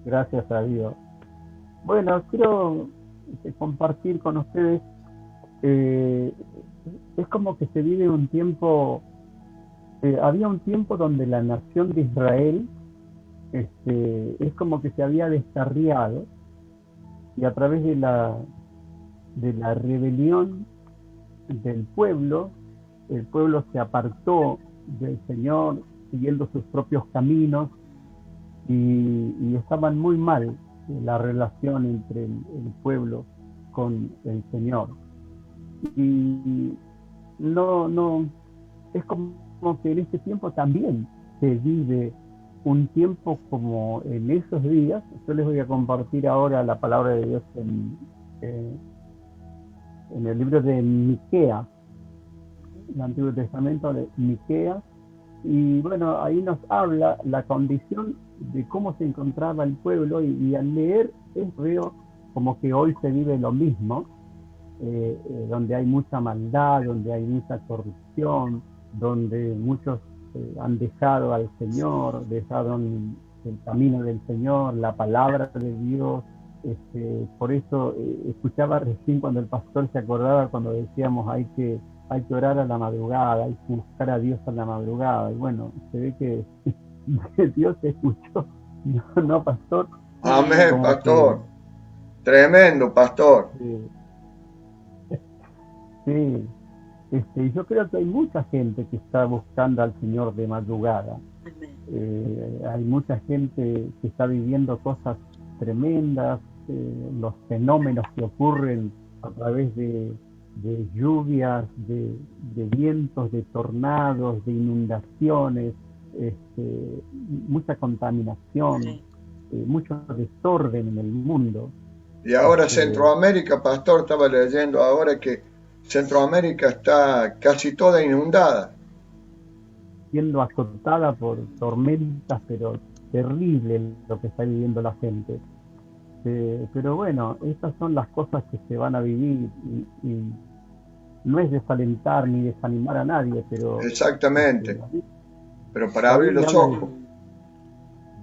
Gracias a Dios. Bueno, quiero compartir con ustedes, eh, es como que se vive un tiempo, había un tiempo donde la nación de Israel es como que se había descarriado y a través de la rebelión del pueblo, el pueblo se apartó del Señor siguiendo sus propios caminos y estaban muy mal la relación entre el pueblo con el Señor. Y no, es como que en este tiempo también se vive un tiempo como en esos días. Yo les voy a compartir ahora la palabra de Dios eh, en el libro de Miqueas, el Antiguo Testamento de Miqueas. Y bueno, ahí nos habla la condición de cómo se encontraba el pueblo y al leer veo como que hoy se vive lo mismo, donde hay mucha maldad, donde hay mucha corrupción, donde muchos han dejado al Señor, dejaron el camino del Señor, la palabra de Dios. Por eso escuchaba recién cuando el pastor se acordaba cuando decíamos hay que orar a la madrugada, hay que buscar a Dios a la madrugada. Y bueno, se ve que, que Dios se escuchó, no, no, pastor, Amén, como que pastor. Tremendo, pastor. eh, sí. Y yo creo que hay mucha gente que está buscando al Señor de madrugada. Hay mucha gente que está viviendo cosas tremendas, los fenómenos que ocurren a través de lluvias, de vientos, de tornados, de inundaciones, mucha contaminación, mucho desorden en el mundo. Y ahora Este, Centroamérica, pastor, estaba leyendo ahora que Centroamérica está casi toda inundada. Siendo azotada por tormentas, pero terrible lo que está viviendo la gente. Pero bueno, estas son las cosas que se van a vivir y no es desalentar ni desanimar a nadie, pero Exactamente. Pero para la abrir Biblia los habla ojos.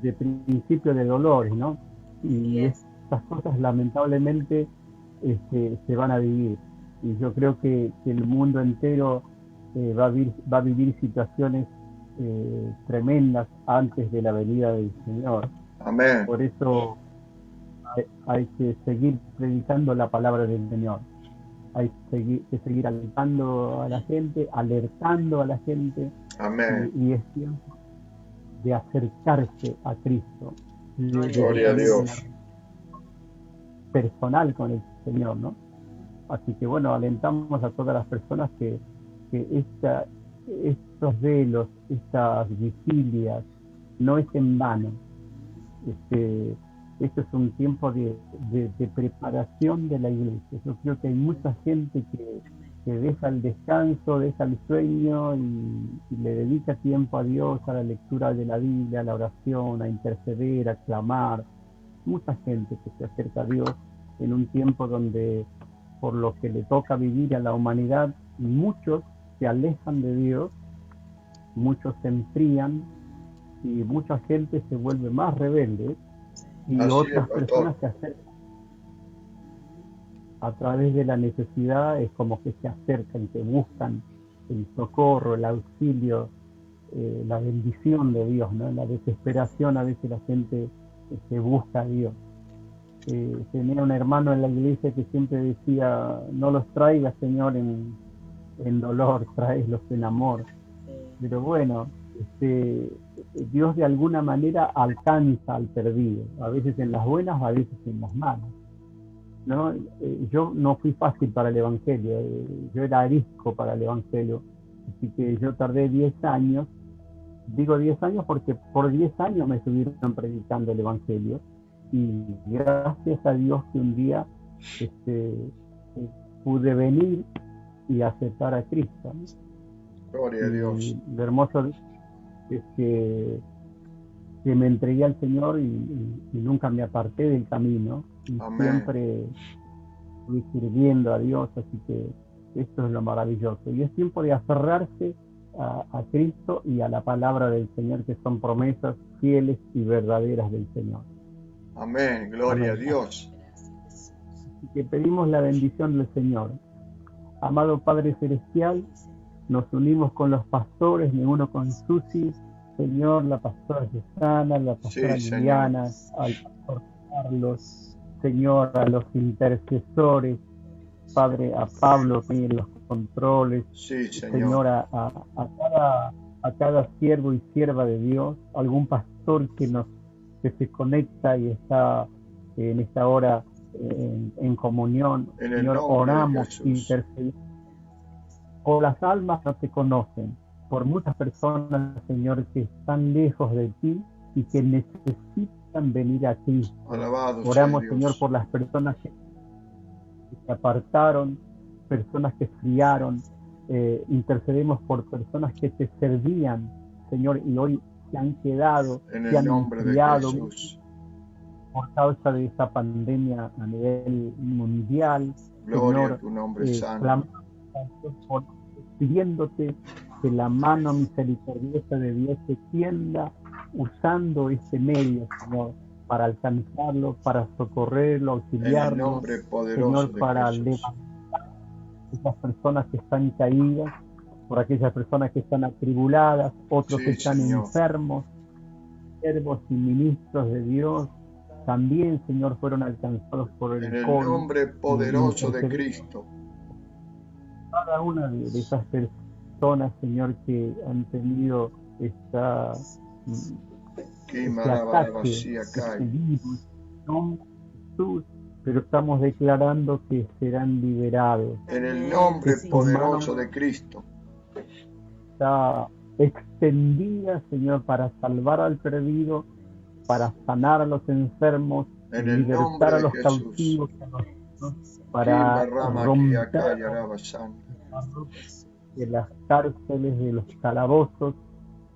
de principio de dolores, ¿no? Y estas cosas lamentablemente se van a vivir. Y yo creo que el mundo entero va a vivir situaciones tremendas antes de la venida del Señor. Amén. Por eso hay que seguir predicando la palabra del Señor. Hay que seguir alentando a la gente, alertando a la gente, Amén. y es tiempo de acercarse a Cristo, de Gloria a tener una Dios. personal con el Señor, ¿no? Así que bueno, alentamos a todas las personas que estos velos, estas vigilias, no es en vano. Este, esto es un tiempo de preparación de la iglesia. Yo creo que hay mucha gente que deja el descanso, deja el sueño y le dedica tiempo a Dios, a la lectura de la Biblia, a la oración, a interceder, a clamar. Mucha gente que se acerca a Dios en un tiempo donde por lo que le toca vivir a la humanidad, muchos se alejan de Dios, muchos se enfrían y mucha gente se vuelve más rebelde y Así es, otras personas pastor. se acercan a través de la necesidad, es como que se acercan, que buscan el socorro, el auxilio, la bendición de Dios, ¿no? En la desesperación a veces la gente busca a Dios. Tenía un hermano en la iglesia que siempre decía, no los traigas, Señor, en dolor, traeslos en amor. Pero bueno, Dios de alguna manera alcanza al perdido, a veces en las buenas, a veces en las malas, ¿no? Yo no fui fácil para el Evangelio, yo era arisco para el Evangelio, así que yo tardé 10 años, digo 10 años porque por 10 años me estuvieron predicando el Evangelio y gracias a Dios que un día este, pude venir y aceptar a Cristo, ¿no? Gloria a Y Dios. lo hermoso es que me entregué al Señor y nunca me aparté del camino y Amén. siempre fui sirviendo a Dios, así que esto es lo maravilloso. Y es tiempo de aferrarse a Cristo y a la palabra del Señor, que son promesas fieles y verdaderas del Señor. Amén. Gloria a Amén. Dios. Así que pedimos la bendición del Señor. Amado Padre Celestial, nos unimos con los pastores, me uno con Susi, Señor, la pastora Susana, la pastora Sí, Señor. Liliana, al pastor Carlos, Señor, a los intercesores, Padre, a Pablo en los controles, Sí, Señor, Señor. a cada siervo y sierva de Dios, algún pastor que se conecta y está en esta hora en comunión. En el Señor, nombre de oramos, Jesús. intercedemos por las almas que no te conocen, por muchas personas, Señor, que están lejos de ti y que necesitan venir a Cristo. Alabado sea Oramos, Dios. Señor, por las personas que se apartaron, personas que friaron, intercedemos por personas que te servían, Señor, y hoy se han quedado, En se el han nombre de enfriado Jesús. por causa de esta pandemia a nivel mundial. Gloria a Señor, tu nombre santo. clamamos pidiéndote que la mano misericordiosa de Dios se tienda usando este medio, Señor, para alcanzarlo, para socorrerlo, En el auxiliarlo, nombre poderoso Señor, de para Jesús. levantar a esas personas que están caídas, por aquellas personas que están atribuladas, otros que Sí, están Señor. enfermos, siervos y ministros de Dios, también, Señor, fueron alcanzados por En el el COVID. nombre poderoso de Intercedemos Cristo. cada una de esas personas, Señor, que han tenido esta, Que este ataque, vacía este cae. virus, en nombre de Jesús, pero estamos declarando que serán liberados. En el nombre Que tu mano poderoso de Cristo. está extendida, Señor, para salvar al perdido, para sanar a los enfermos, En el libertar nombre a de los Jesús. cautivos, para romper de las cárceles, de los calabozos,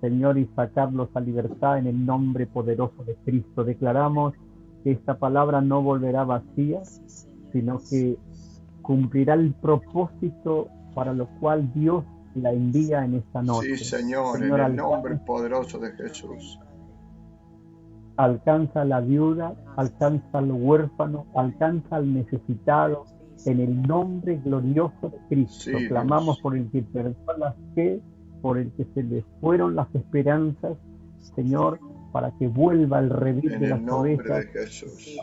Señor, y sacarlos a libertad en el nombre poderoso de Cristo. Declaramos que esta palabra no volverá vacía, sino que cumplirá el propósito para lo cual Dios la envía en esta noche. Sí, Señor, Señor, en el nombre poderoso de Jesús. Alcanza a la viuda, alcanza al huérfano, alcanza al necesitado, en el nombre glorioso de Cristo. Sí, Clamamos Dios. por el que perdió la fe, por el que se le fueron las esperanzas, Señor, para que vuelva el redil En de el las nombre ovejas, de Jesús.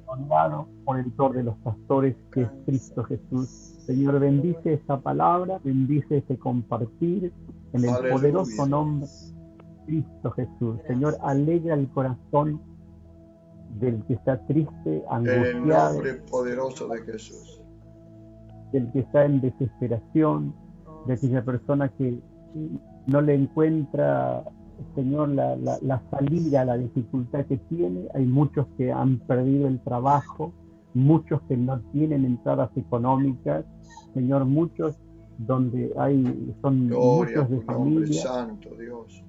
honrado por el Señor de los pastores, que es Cristo Jesús. Señor, bendice esta palabra, bendice este compartir, en el Aleluya. poderoso nombre de Cristo Jesús. Señor, alegra el corazón del que está triste, En el angustiado, nombre poderoso de Jesús. del que está en desesperación, de aquella persona que no le encuentra, Señor, la salida a la dificultad que tiene. Hay muchos que han perdido el trabajo, muchos que no tienen entradas económicas, Señor, muchos donde son Gloria a muchos de tu nombre familia. santo, Dios.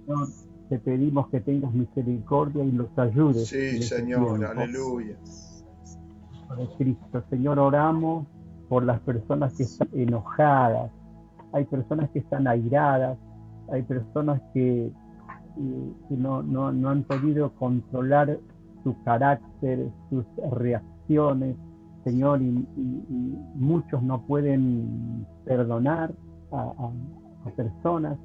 Señor, te pedimos que tengas misericordia y los ayudes. Sí, en este Señor, tiempo. aleluya. De Cristo. Señor, oramos por las personas que están enojadas, hay personas que están airadas, hay personas que no han podido controlar su carácter, sus reacciones, Señor, y muchos no pueden perdonar a personas,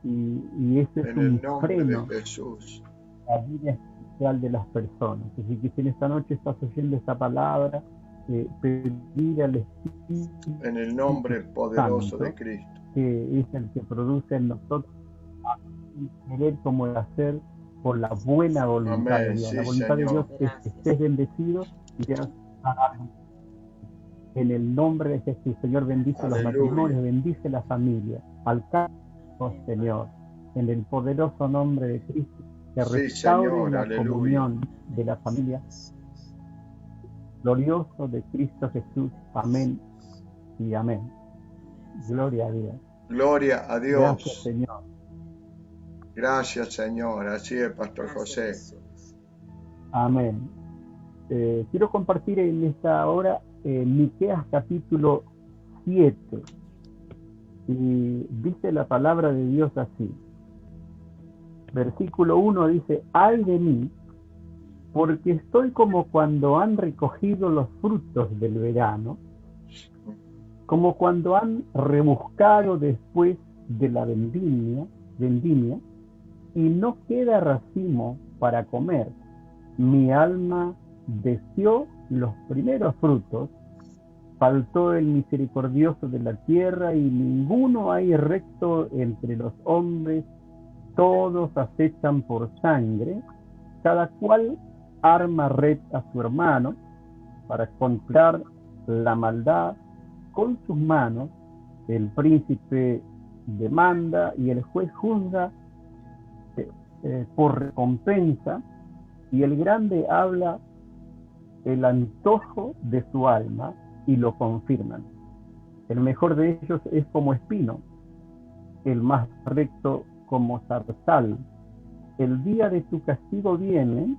y ese es En un el nombre freno de Jesús. a la vida espiritual de las personas. Así que si en esta noche estás oyendo esta palabra, pedir al Espíritu En el nombre poderoso Santo, de Cristo. que es el que produce en nosotros el querer como el hacer por la buena voluntad Amén, de Dios. sí, La voluntad Señor. de Dios es que estés bendecido y seas sanado. En el nombre de Jesús, Señor, bendice los Aleluya. matrimonios, bendice la familia. Alcanza, Señor, en el poderoso nombre de Cristo, que Sí, restaure Señor, la aleluya. comunión de la familia. Glorioso de Cristo Jesús. Amén y amén. Gloria a Dios. Gloria a Gracias, Dios. Señor. Gracias, Señor. Así es, Pastor José. Amén. Quiero compartir en esta hora Miqueas capítulo 7. Y dice la palabra de Dios así. Versículo 1 dice: ay de mí, porque estoy como cuando han recogido los frutos del verano, como cuando han rebuscado después de la vendimia, y no queda racimo para comer. Mi alma deseó los primeros frutos, faltó el misericordioso de la tierra, y ninguno hay recto entre los hombres, todos acechan por sangre, cada cual arma red a su hermano para contar la maldad con sus manos. El príncipe demanda y el juez juzga por recompensa, y el grande habla el antojo de su alma y lo confirman. El mejor de ellos es como espino, el más recto como zarzal. El día de tu castigo viene,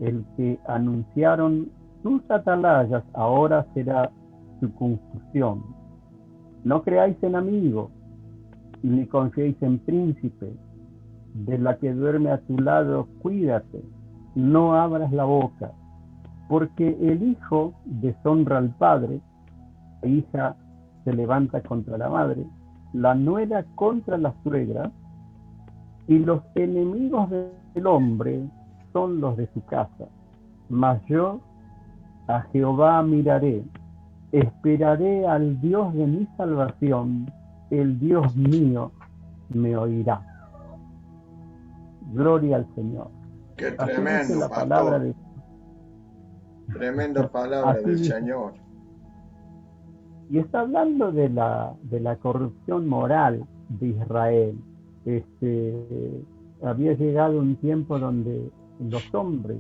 el que anunciaron tus atalayas, ahora será su confusión. No creáis en amigo, ni confiéis en príncipe. De la que duerme a tu lado, cuídate, no abras la boca, porque el hijo deshonra al padre, la hija se levanta contra la madre, la nuera contra la suegra, y los enemigos del hombre son los de su casa. Mas yo a Jehová miraré, esperaré al Dios de mi salvación, el Dios mío me oirá. Gloria al Señor. Qué Así dice tremendo, la palabra pastor. Tremenda palabra así del dice. Señor. Y está hablando de la corrupción moral de Israel. Había llegado un tiempo donde los hombres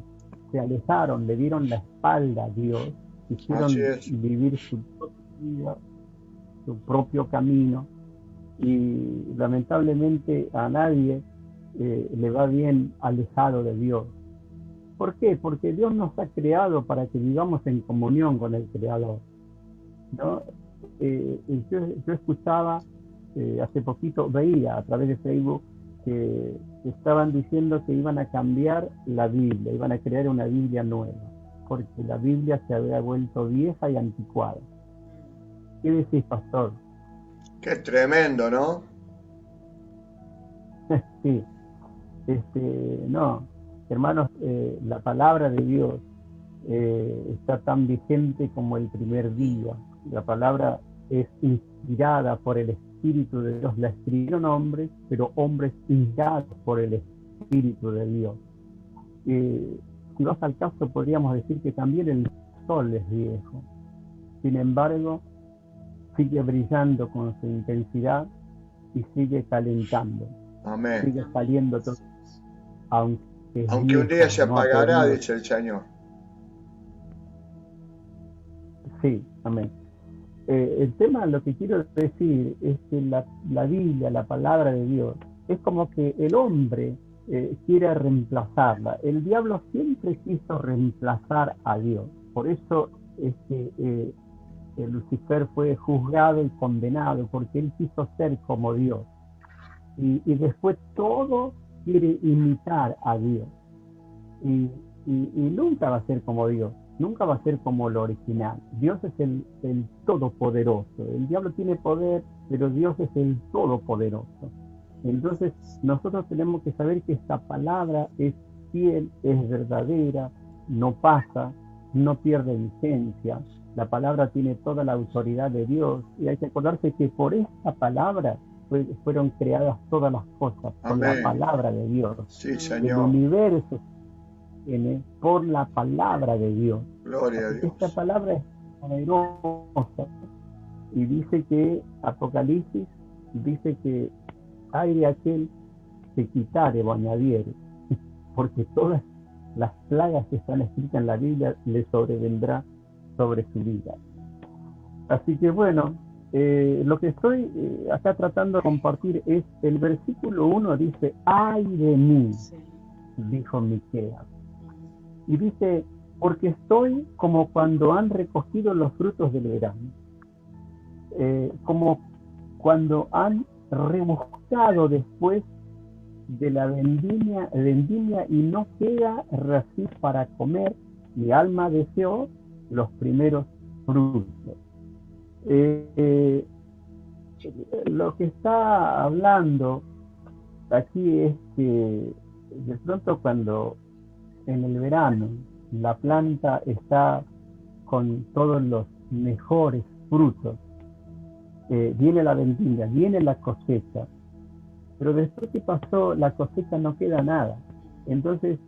se alejaron, le dieron la espalda a Dios, quisieron Así es. vivir su propia vida, su propio camino, y lamentablemente a nadie le va bien alejado de Dios. ¿Por qué? Porque Dios nos ha creado para que vivamos en comunión con el Creador, ¿no? Yo escuchaba hace poquito, veía a través de Facebook que estaban diciendo que iban a cambiar la Biblia, iban a crear una Biblia nueva, porque la Biblia se había vuelto vieja y anticuada. ¿Qué decís, pastor? Qué tremendo, ¿no? Sí, no, hermanos, la palabra de Dios está tan vigente como el primer día. La palabra es inspirada por el Espíritu de Dios. La escribieron hombres, pero hombres inspirados por el Espíritu de Dios. Si vas al caso, podríamos decir que también el sol es viejo. Sin embargo, sigue brillando con su intensidad y sigue calentando. Amén. Sigue saliendo todo, aunque Aunque un día se apagará, dice el Señor. Sí, amén. El tema, lo que quiero decir es que la Biblia, la palabra de Dios, es como que el hombre quiere reemplazarla. El diablo siempre quiso reemplazar a Dios. Por eso es que Lucifer fue juzgado y condenado, porque él quiso ser como Dios. Y después todo quiere imitar a Dios. Y nunca va a ser como Dios. Nunca va a ser como lo original. Dios es el todopoderoso. El diablo tiene poder, pero Dios es el todopoderoso. Entonces nosotros tenemos que saber que esta palabra es fiel, es verdadera, no pasa, no pierde vigencia. La palabra tiene toda la autoridad de Dios, y hay que acordarse que por esta palabra fueron creadas todas las cosas, por la palabra de Dios. Sí, Señor. El universo viene por la palabra de Dios. Gloria a Dios. Esta palabra es poderosa, y dice que Apocalipsis dice que hay de aquel que quitare o añadiere, porque todas las plagas que están escritas en la Biblia le sobrevendrá sobre su vida. Así que bueno, lo que estoy acá tratando de compartir es el versículo 1. Dice: ay de mí, dijo Miqueas. Y dice: porque estoy como cuando han recogido los frutos del verano, como cuando han rebuscado después de la vendimia y no queda racimo para comer, mi alma deseó los primeros frutos. Eh, lo que está hablando aquí es que de pronto cuando en el verano la planta está con todos los mejores frutos, viene la vendimia, viene la cosecha, pero después que pasó la cosecha no queda nada. Entonces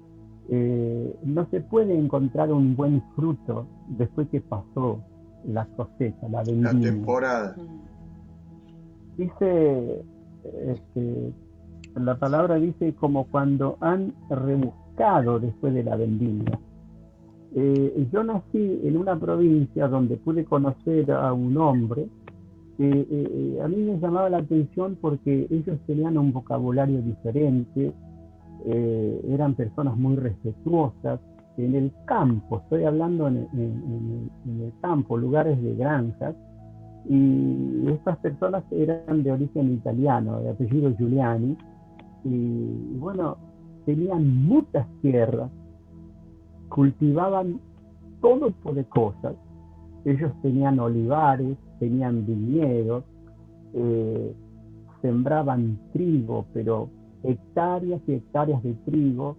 no se puede encontrar un buen fruto después que pasó la cosecha, la La vendimia. temporada. Dice, la palabra dice como cuando han rebuscado después de la vendimia. Yo nací en una provincia donde pude conocer a un hombre. A mí me llamaba la atención porque ellos tenían un vocabulario diferente, eran personas muy respetuosas. En el campo, estoy hablando en el campo, lugares de granjas, y estas personas eran de origen italiano, de apellido Giuliani, y bueno, tenían muchas tierras, cultivaban todo tipo de cosas. Ellos tenían olivares, tenían viñedos, sembraban trigo, pero hectáreas y hectáreas de trigo,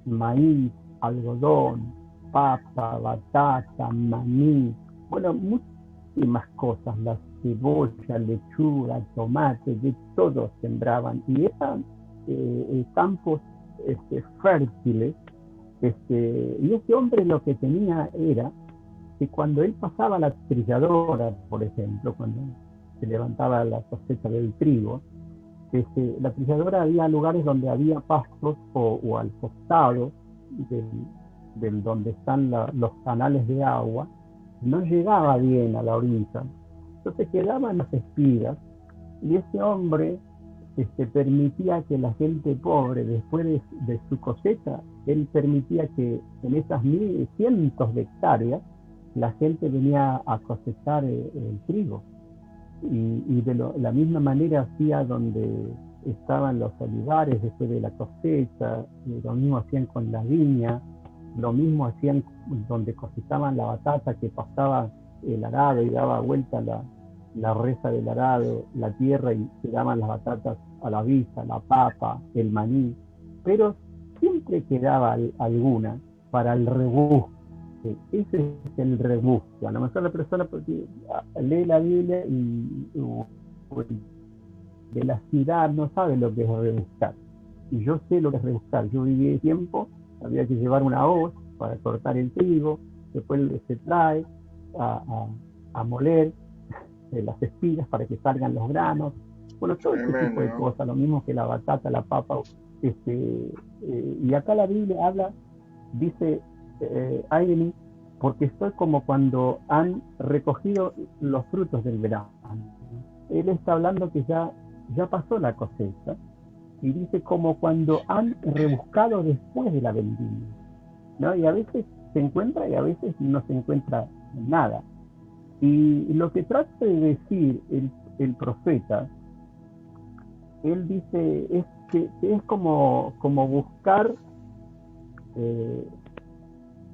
maíz, algodón, papa, batata, maní, bueno, muchísimas cosas, la cebolla, lechuga, tomate, de todo sembraban, y eran campos fértiles. Y ese hombre lo que tenía era que cuando él pasaba la trilladora, por ejemplo, cuando se levantaba la cosecha del trigo, la trilladora, había lugares donde había pastos o al costado del donde están los canales de agua, no llegaba bien a la orilla, entonces quedaban las espigas, y ese hombre permitía que la gente pobre, después de su cosecha, él permitía que en esas cientos de hectáreas la gente venía a cosechar el trigo, y de la misma manera hacía donde estaban los olivares después de la cosecha, lo mismo hacían con la viña, lo mismo hacían donde cosechaban la batata, que pasaba el arado y daba vuelta la reza del arado, la tierra, y quedaban las batatas a la vista, la papa, el maní, pero siempre quedaba alguna para el rebusque. Ese es el rebusque. A lo mejor la persona lee la Biblia y de la ciudad no sabe lo que es rebuscar. Y yo sé lo que es rebuscar. Yo viví tiempo, había que llevar una hoz para cortar el trigo, después se trae a moler las espigas para que salgan los granos. Bueno, todo ese tipo de cosas, lo mismo que la batata, la papa. Y acá la Biblia habla, dice, ay de mí, porque estoy como cuando han recogido los frutos del verano. Él está hablando que ya pasó la cosecha, y dice como cuando han rebuscado después de la vendimia, ¿no? Y a veces se encuentra y a veces no se encuentra nada. Y lo que trata de decir el profeta, él dice es que es como buscar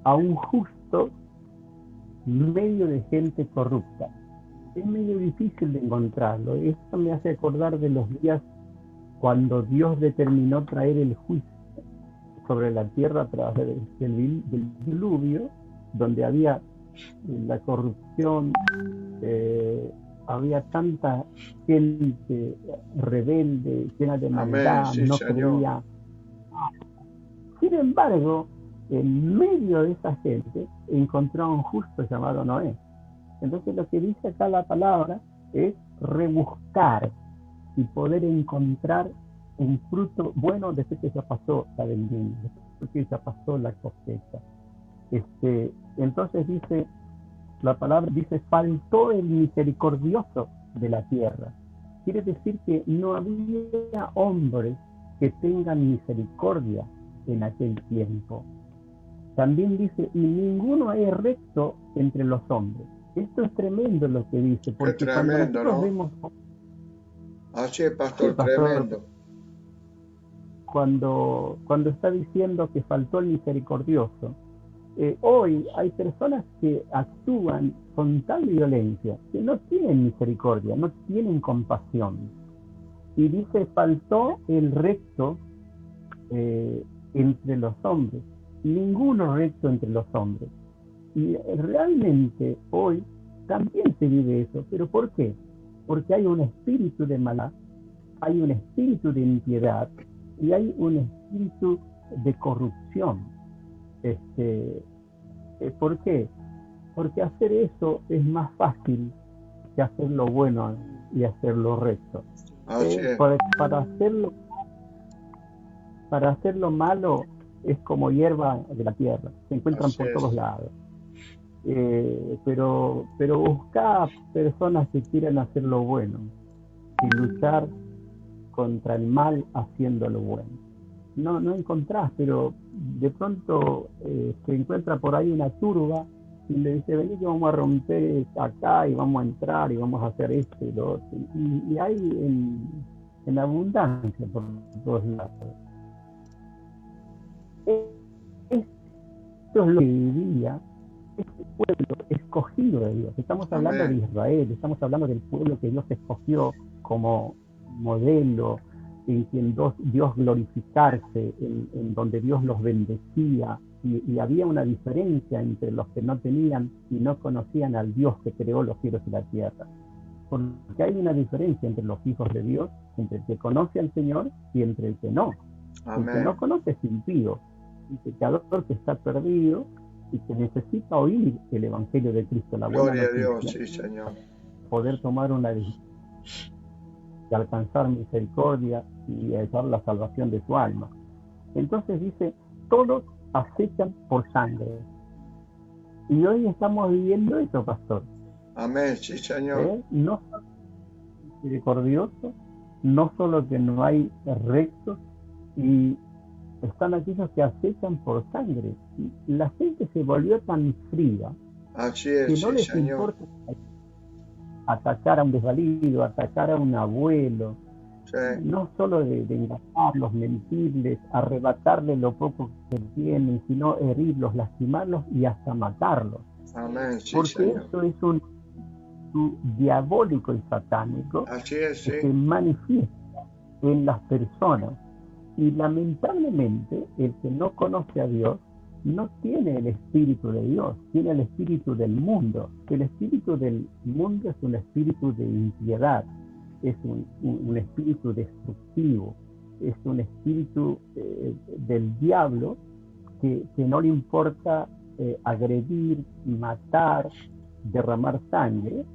a un justo medio de gente corrupta. Es medio difícil de encontrarlo. Esto me hace acordar de los días cuando Dios determinó traer el juicio sobre la tierra a través del diluvio, donde había la corrupción, había tanta gente rebelde, llena de maldad, sí, no Señor. creía. Sin embargo, en medio de esa gente encontró a un justo llamado Noé. Entonces lo que dice acá la palabra es rebuscar y poder encontrar un fruto bueno después que ya pasó la vendimia, después que ya pasó la cosecha. Entonces dice, la palabra dice, faltó el misericordioso de la tierra. Quiere decir que no había hombres que tengan misericordia en aquel tiempo. También dice, y ninguno es recto entre los hombres. Esto es tremendo lo que dice, porque tremendo, cuando nosotros ¿no? vemos... Así es, pastor, Sí, pastor, tremendo. cuando está diciendo que faltó el misericordioso. Hoy hay personas que actúan con tal violencia que no tienen misericordia, no tienen compasión. Y dice, faltó el recto entre los hombres, ninguno recto entre los hombres. Y realmente hoy también se vive eso. ¿Pero por qué? Porque hay un espíritu de maldad, hay un espíritu de impiedad y hay un espíritu de corrupción. ¿Por qué? Porque hacer eso es más fácil que hacer lo bueno y hacer lo recto. Así es. Para hacer lo malo es como hierba de la tierra, se encuentran Así por es. todos lados. Pero buscar personas que quieran hacer lo bueno y luchar contra el mal haciendo lo bueno. No encontrás, pero de pronto se encuentra por ahí una turba y le dice, vení que vamos a romper acá y vamos a entrar y vamos a hacer esto y lo otro. Y hay en abundancia por todos lados. Esto es lo que vivía este pueblo escogido de Dios. Estamos hablando Amén. de Israel, estamos hablando del pueblo que Dios escogió como modelo, en quien Dios glorificarse, en donde Dios los bendecía, y había una diferencia entre los que no tenían y no conocían al Dios que creó los cielos y la tierra. Porque hay una diferencia entre los hijos de Dios, entre el que conoce al Señor y entre el que no. Amén. El que no conoce es impío, un pecador que está perdido y que necesita oír el Evangelio de Cristo, la buena Gloria a Dios, noticia, sí, Señor. poder tomar una decisión de alcanzar misericordia y hallar la salvación de su alma. Entonces dice, todos acechan por sangre. Y hoy estamos viviendo eso, pastor. Amén, sí, Señor. No solo misericordioso, no solo que no hay rectos, y están aquellos que acechan por sangre. La gente se volvió tan fría Así que es, no sí, les Señor. importa atacar a un desvalido, atacar a un abuelo, Sí. no solo de engañarlos, mentirles, arrebatarles lo poco que tienen, sino herirlos, lastimarlos y hasta matarlos. Amén, sí, Porque Señor. eso es un diabólico y satánico Así es, que se sí. manifiesta en las personas. Y lamentablemente el que no conoce a Dios no tiene el espíritu de Dios, tiene el espíritu del mundo. El espíritu del mundo es un espíritu de impiedad, es un espíritu destructivo, es un espíritu del diablo que no le importa agredir, matar, derramar sangre,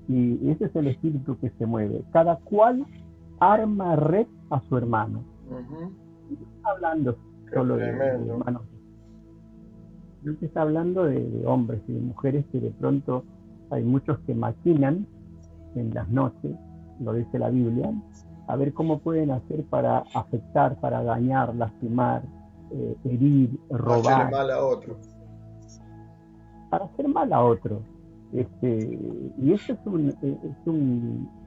y ese es el espíritu que se mueve. Cada cual arma red a su hermano. Ujú. No está hablando Qué solo de tremendo. hermanos, no se está hablando de hombres y de mujeres, que de pronto hay muchos que maquinan en las noches, lo dice la Biblia, a ver cómo pueden hacer para afectar, para dañar, lastimar, herir, Hacerle robar, mal a otro. para hacer mal a otro. Y eso es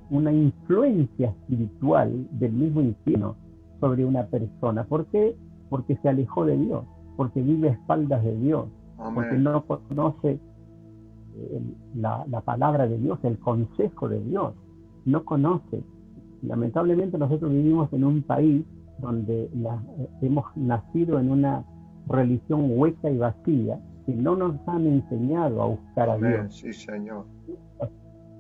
una influencia espiritual del mismo infierno sobre una persona. ¿Por qué? Porque se alejó de Dios, porque vive a espaldas de Dios, porque Amén. no conoce la palabra de Dios, el consejo de Dios, no conoce. Lamentablemente nosotros vivimos en un país donde hemos nacido en una religión hueca y vacía, que no nos han enseñado a buscar a Amén, Dios. sí, Señor.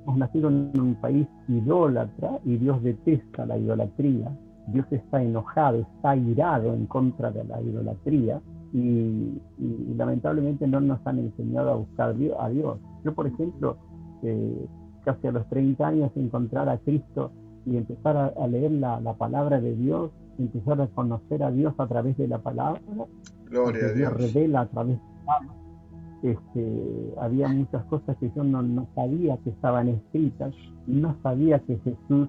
Hemos nacido en un país idólatra y Dios detesta la idolatría. Dios está enojado, está irado en contra de la idolatría, y lamentablemente no nos han enseñado a buscar a Dios. Yo, por ejemplo, casi a los 30 años, encontrar a Cristo y empezar a leer la palabra de Dios, empezar a conocer a Dios a través de la palabra, Gloria a porque Dios Dios. revela a través de la palabra. Había muchas cosas que yo no sabía que estaban escritas, no sabía que Jesús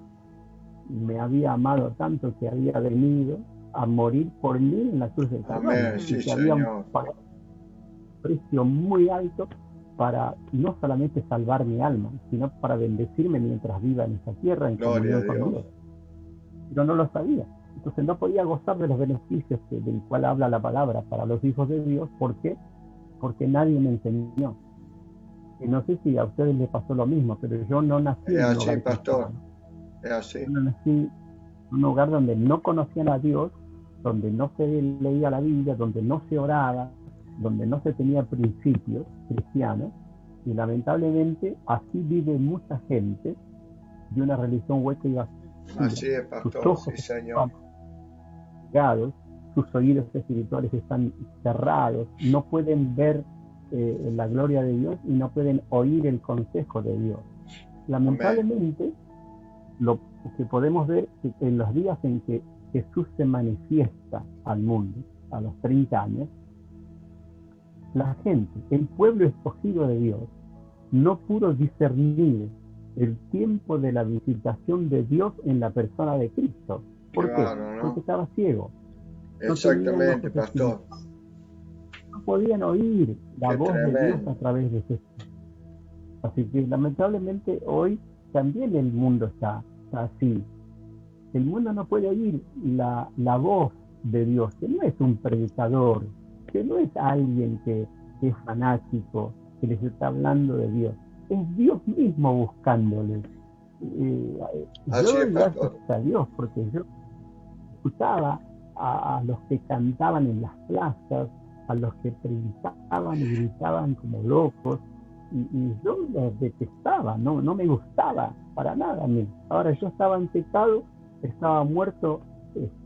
me había amado tanto, que había venido a morir por mí en la cruz del Calvario, Amén, sí, y que había Señor. pagado un precio muy alto para no solamente salvar mi alma, sino para bendecirme mientras viva en esta tierra en Gloria a comunión con Dios. Dios. Pero no lo sabía. Entonces no podía gozar de los beneficios del cual habla la palabra para los hijos de Dios. ¿Por qué? Porque nadie me enseñó. Y no sé si a ustedes les pasó lo mismo, pero yo no nací Es en un así, hogar pastor, cristiano. es así. Yo no nací en un hogar donde no conocían a Dios, donde no se leía la Biblia, donde no se oraba, donde no se tenía principios cristianos. Y lamentablemente así vive mucha gente de una religión hueca y vacía. Así es, Sus pastor, ojos sí, señor. están cegados, sus oídos espirituales están cerrados, no pueden ver la gloria de Dios y no pueden oír el consejo de Dios. Amén. Lamentablemente, lo que podemos ver es que en los días en que Jesús se manifiesta al mundo, a los 30 años, la gente, el pueblo escogido de Dios, no pudo discernir el tiempo de la visitación de Dios en la persona de Cristo. Qué ¿Por qué? bárbaro, Porque ¿no? estaba ciego, no tenían Exactamente, ojos pastor. espirituales, no podían oír la Qué voz de Dios a tremendo. través de Jesús. Así que lamentablemente hoy también el mundo está así. El mundo no puede oír la voz de Dios, que no es un predicador, que no es alguien que es fanático, que les está hablando de Dios. Es Dios mismo buscándole. Yo Así es, doy gracias pastor. a Dios porque yo escuchaba a los que cantaban en las plazas, a los que predicaban y gritaban como locos, y yo los detestaba, no me gustaba para nada a mí. Ahora yo estaba en pecado, estaba muerto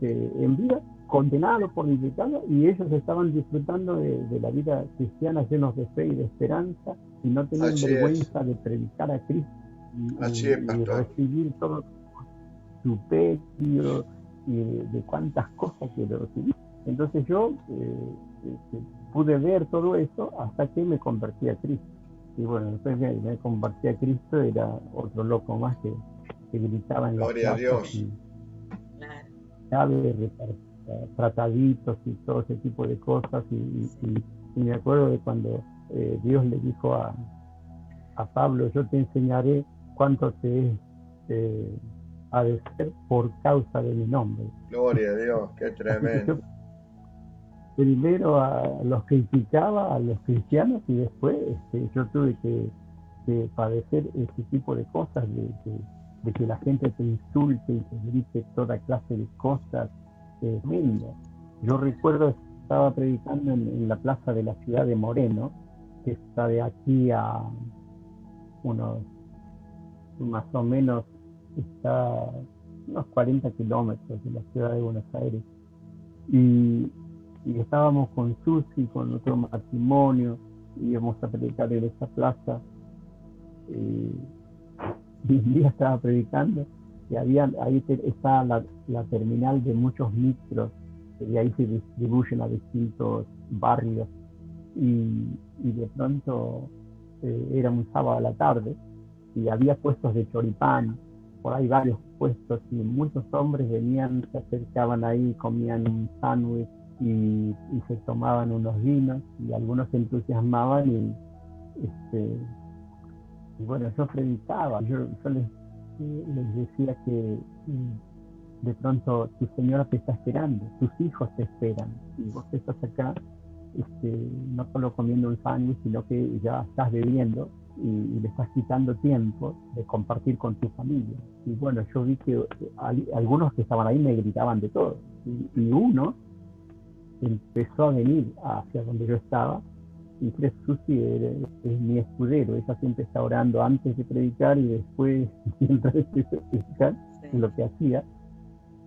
en vida, condenado por mi pecado, y ellos estaban disfrutando de la vida cristiana llenos de fe y de esperanza, y no tenían Así es. vergüenza de predicar a Cristo Así es, y pastor. recibir todo superior y de cuántas cosas que lo recibí. Entonces yo pude ver todo eso hasta que me convertí a Cristo. Y bueno, después me convertí a Cristo, era otro loco más que gritaba en las Gloria a plazas Dios. y sabe, trataditos y todo ese tipo de cosas. Y me acuerdo de cuando Dios le dijo a Pablo, yo te enseñaré cuánto te es ha de ser por causa de mi nombre. Gloria a Dios. Qué Así que yo tremendo. primero los criticaba a los cristianos y después yo tuve que padecer ese tipo de cosas, de que la gente te insulte y te grite toda clase de cosas tremendas. Yo recuerdo, estaba predicando en la plaza de la ciudad de Moreno, que está de aquí a unos, más o menos, está unos 40 kilómetros de la ciudad de Buenos Aires. Y, y estábamos con Susi, con otro matrimonio, y íbamos a predicar en esa plaza. Y un día estaba predicando y ahí está la terminal de muchos micros, y ahí se distribuyen a distintos barrios. Y de pronto era un sábado a la tarde y había puestos de choripán, por ahí varios puestos, y muchos hombres venían, se acercaban ahí, comían un sándwich y se tomaban unos vinos, y algunos se entusiasmaban y bueno, yo predicaba, yo les decía que de pronto tu señora te está esperando, tus hijos te esperan, y vos estás acá no solo comiendo un sándwich, sino que ya estás bebiendo y le estás quitando tiempo de compartir con tu familia. Y bueno, yo vi que algunos que estaban ahí me gritaban de todo. Y uno empezó a venir hacia donde yo estaba, y Susi es mi escudero, ella siempre está orando antes de predicar y después mientras de predicar, en lo que hacía.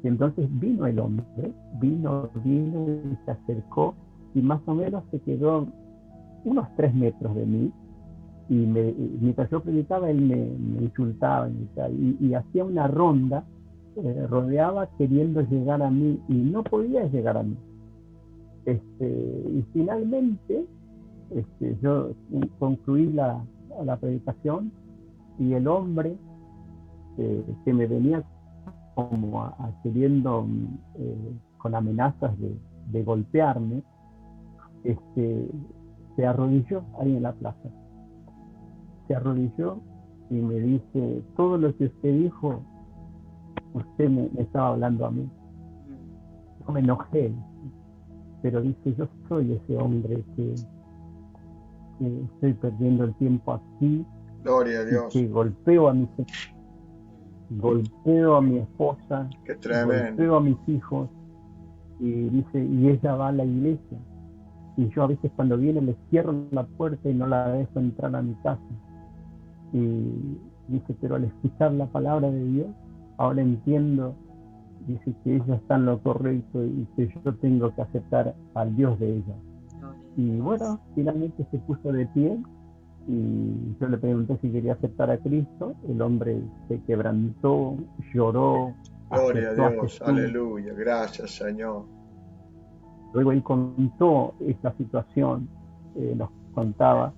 Y entonces vino el hombre, vino y se acercó, y más o menos se quedó unos 3 metros de mí, y mientras yo predicaba él me insultaba y hacía una ronda, rodeaba queriendo llegar a mí y no podía llegar a mí. Y finalmente yo concluí la predicación, y el hombre que me venía como queriendo con amenazas de golpearme, se arrodilló ahí en la plaza, se arrodilló y me dice, todo lo que usted dijo, usted me estaba hablando a mí. yo me enojé, pero dice, yo soy ese hombre que estoy perdiendo el tiempo aquí Gloria a y Dios. que golpeo a mi esposa, Qué tremendo. golpeo a mis hijos, y dice, y ella va a la iglesia. Y yo a veces cuando viene le cierro la puerta y no la dejo entrar a mi casa. Y dice, pero al escuchar la palabra de Dios, ahora entiendo, dice que ella está en lo correcto y que yo tengo que aceptar al Dios de ella. Y bueno, finalmente se puso de pie y yo le pregunté si quería aceptar a Cristo. El hombre se quebrantó, lloró, Gloria a aceptó a Dios. Jesús. Aleluya. Gracias, Señor. Luego él contó esta situación, nos contaba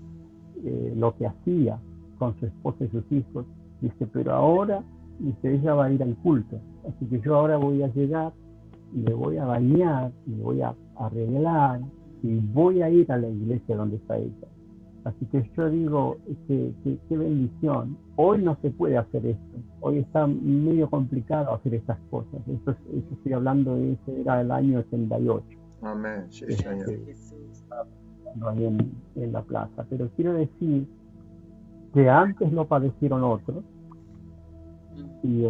lo que hacía con su esposa y sus hijos. Dice, pero ahora, dice, ella va a ir al culto. Así que yo ahora voy a llegar y me voy a bañar, y me voy a arreglar y voy a ir a la iglesia donde está ella. Así que yo digo, qué bendición. Hoy no se puede hacer esto. Hoy está medio complicado hacer estas cosas. Esto estoy hablando de ese era el año 88. Amén. Sí, Señor. Ahí en la plaza. Pero quiero decir que antes lo padecieron otros y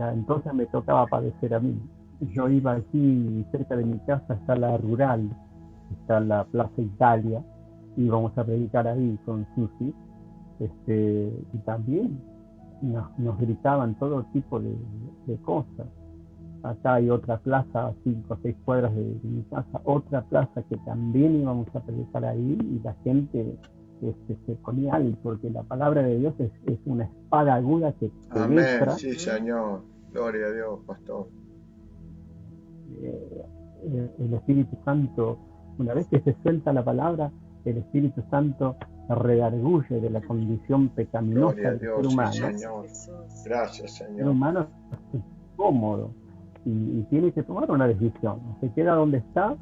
entonces me tocaba padecer a mí. Yo iba aquí cerca de mi casa, está la rural, está la Plaza Italia, íbamos a predicar ahí con Susi, y también nos gritaban todo tipo de cosas. Acá hay otra plaza a 5 o 6 cuadras de mi casa, otra plaza que también íbamos a predicar ahí y la gente se ponía ahí, porque la palabra de Dios es una espada aguda que Amén. penetra. Sí, Señor. Gloria a Dios, pastor. El Espíritu Santo, una vez que se suelta la palabra, el Espíritu Santo redarguye de la condición pecaminosa Gloria a del Dios. ser humano. Sí, Señor. Gracias, El ser Señor. humano es cómodo y tiene que tomar una decisión. Se queda donde está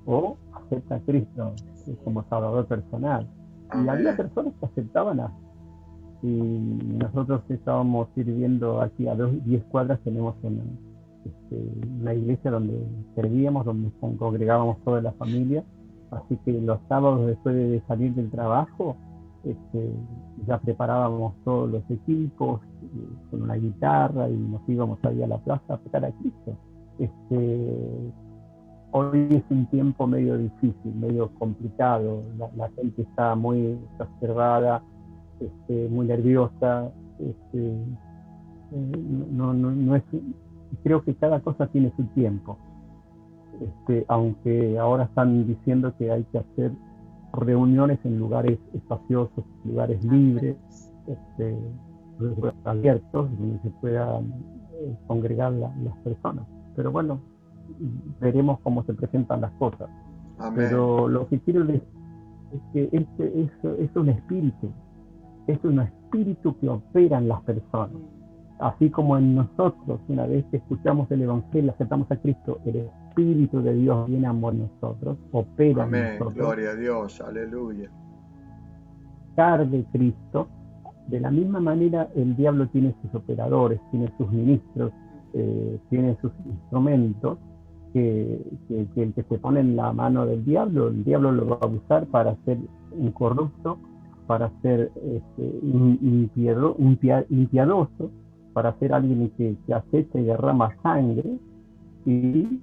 o acepta a Cristo como Salvador personal. Y había Amén. personas que aceptaban y nosotros estábamos sirviendo aquí a 10 cuadras, tenemos una iglesia donde servíamos, donde congregábamos toda la familia. Así que los sábados después de salir del trabajo, ya preparábamos todos los equipos con una guitarra y nos íbamos ahí a la plaza a tocar a Cristo. Hoy es un tiempo medio difícil, medio complicado, la gente está muy exacerbada, muy nerviosa, no es, creo que cada cosa tiene su tiempo, aunque ahora están diciendo que hay que hacer reuniones en lugares espaciosos, lugares libres, abiertos, donde se puedan congregar las personas. Pero bueno, veremos cómo se presentan las cosas. Amén. Pero lo que quiero decir es que es un espíritu que opera en las personas. Así como en nosotros, una vez que escuchamos el Evangelio, aceptamos a Cristo, el Espíritu de Dios viene a nosotros, opera Amén. en nosotros. Gloria a Dios. Aleluya. De Cristo. De la misma manera, el diablo tiene sus operadores, tiene sus ministros, tiene sus instrumentos, que el que se pone en la mano del diablo, el diablo lo va a usar para ser incorrupto, para ser impiadoso, para ser alguien que acecha y derrama sangre, y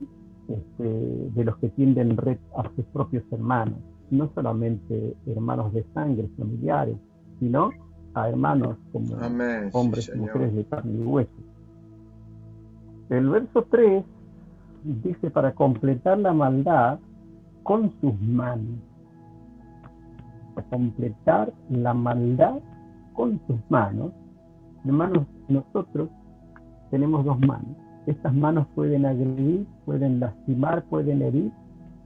de los que tienden red a sus propios hermanos, no solamente hermanos de sangre, familiares, sino a hermanos como Amén. hombres Sí, y Señor. mujeres de carne y hueso. El verso 3 dice, para completar la maldad con sus manos. Para completar la maldad con sus manos. Hermanos, nosotros tenemos dos manos. Estas manos pueden agredir, pueden lastimar, pueden herir,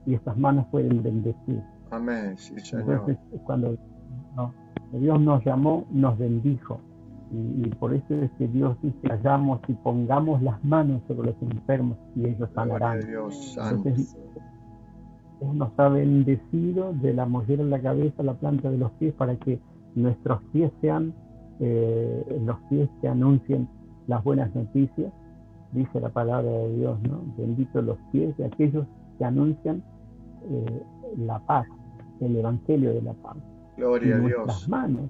y estas manos pueden bendecir. Amén. Sí, Señor. Entonces, cuando Dios nos llamó, nos bendijo. Y por eso es que Dios dice, hagamos y pongamos las manos sobre los enfermos y ellos Gloria a sanarán. Dios santo. Entonces, Él nos ha bendecido de la mollera en la cabeza a la planta de los pies, para que nuestros pies sean los pies que anuncien las buenas noticias, dice la palabra de Dios, ¿no? Benditos los pies de aquellos que anuncian la paz, el evangelio de la paz. Y Gloria a nuestras Dios. manos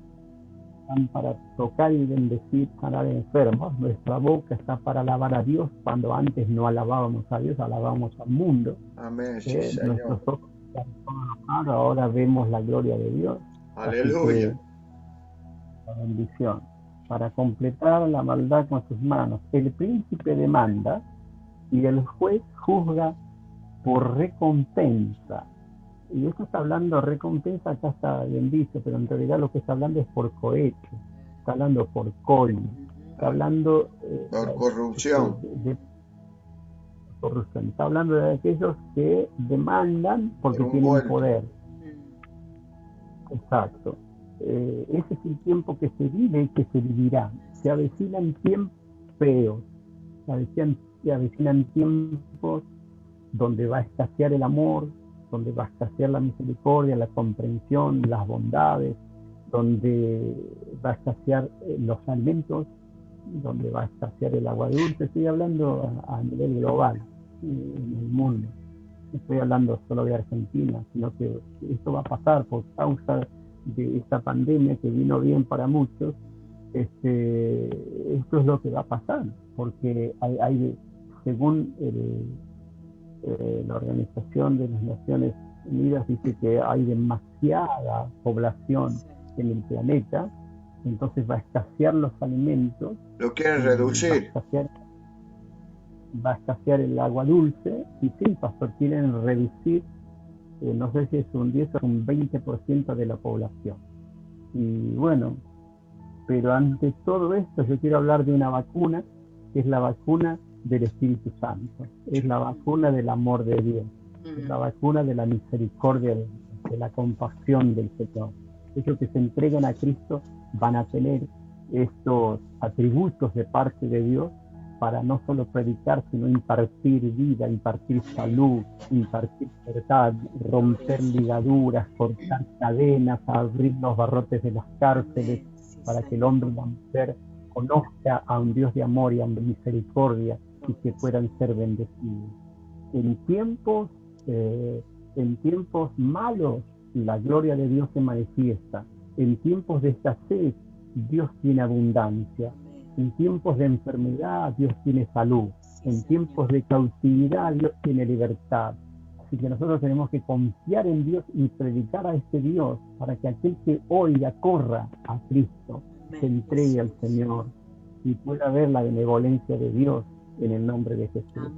están para tocar y bendecir, sanar enfermos. Nuestra boca está para alabar a Dios cuando antes no alabábamos a Dios, alabábamos al mundo. Amén, sí, Nuestros Señor. ojos están alabados, ahora vemos la gloria de Dios. Así que Aleluya. la bendición. Para completar la maldad con sus manos, el príncipe demanda y el juez juzga por recompensa. Y eso está hablando de recompensa, acá está bien dicho, pero en realidad lo que está hablando es por cohecho, está hablando por coin, está hablando Por corrupción. de corrupción, está hablando de aquellos que demandan Por porque un tienen vuelto. poder. Exacto. Ese es el tiempo que se vive y que se vivirá. Se avecinan tiempos feos, se avecinan tiempos donde va a escasear el amor, donde va a escasear la misericordia, la comprensión, las bondades, donde va a escasear los alimentos, donde va a escasear el agua dulce. Estoy hablando a nivel global, en el mundo. No estoy hablando solo de Argentina, sino que esto va a pasar por causa de esta pandemia que vino bien para muchos. Esto es lo que va a pasar, porque según la Organización de las Naciones Unidas dice que hay demasiada población en el planeta, entonces va a escasear los alimentos, Lo quieren va a reducir. escasear el agua dulce, y sí, pastor, quieren reducir, no sé si es un 10 o un 20% de la población. Y bueno, pero ante todo esto yo quiero hablar de una vacuna, que es la vacuna del Espíritu Santo, es la vacuna del amor de Dios, es la vacuna de la misericordia, de la compasión del Señor. Ellos que se entregan a Cristo van a tener estos atributos de parte de Dios para no solo predicar, sino impartir vida, impartir salud, impartir verdad, romper ligaduras, cortar cadenas, abrir los barrotes de las cárceles, para que el hombre y la mujer conozca a un Dios de amor y a misericordia y que puedan ser bendecidos. En tiempos malos, la gloria de Dios se manifiesta. En tiempos de escasez, Dios tiene abundancia. En tiempos de enfermedad, Dios tiene salud. En tiempos de cautividad, Dios tiene libertad. Así que nosotros tenemos que confiar en Dios y predicar a este Dios para que aquel que oiga corra a Cristo, se entregue al Señor y pueda ver la benevolencia de Dios en el nombre de Jesús.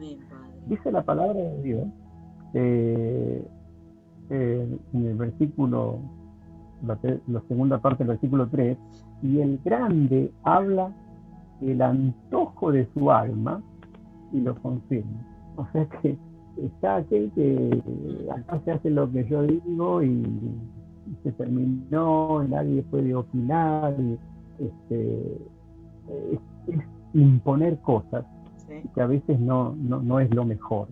Dice la palabra de Dios en el versículo, la segunda parte del versículo 3, y el grande habla el antojo de su alma y lo confirma. O sea que está aquel que acá se hace lo que yo digo y se terminó, y nadie puede opinar, y es imponer cosas que a veces no es lo mejor.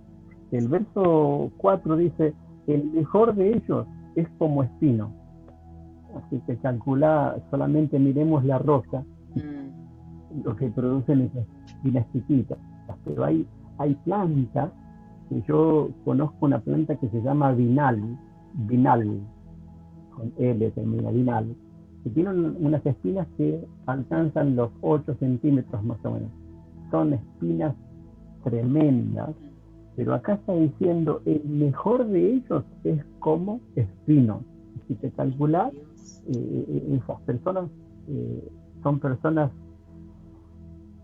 El verso 4 dice, el mejor de ellos es como espino. Así que calcula, solamente miremos la rosa, lo que producen esas espinas chiquitas. Pero hay plantas, que yo conozco una planta que se llama vinal, con L termina, vinal, que tiene unas espinas que alcanzan los 8 centímetros más o menos. Son espinas tremendas, pero acá está diciendo, el mejor de ellos es como espino. Si te calculas, esas personas son personas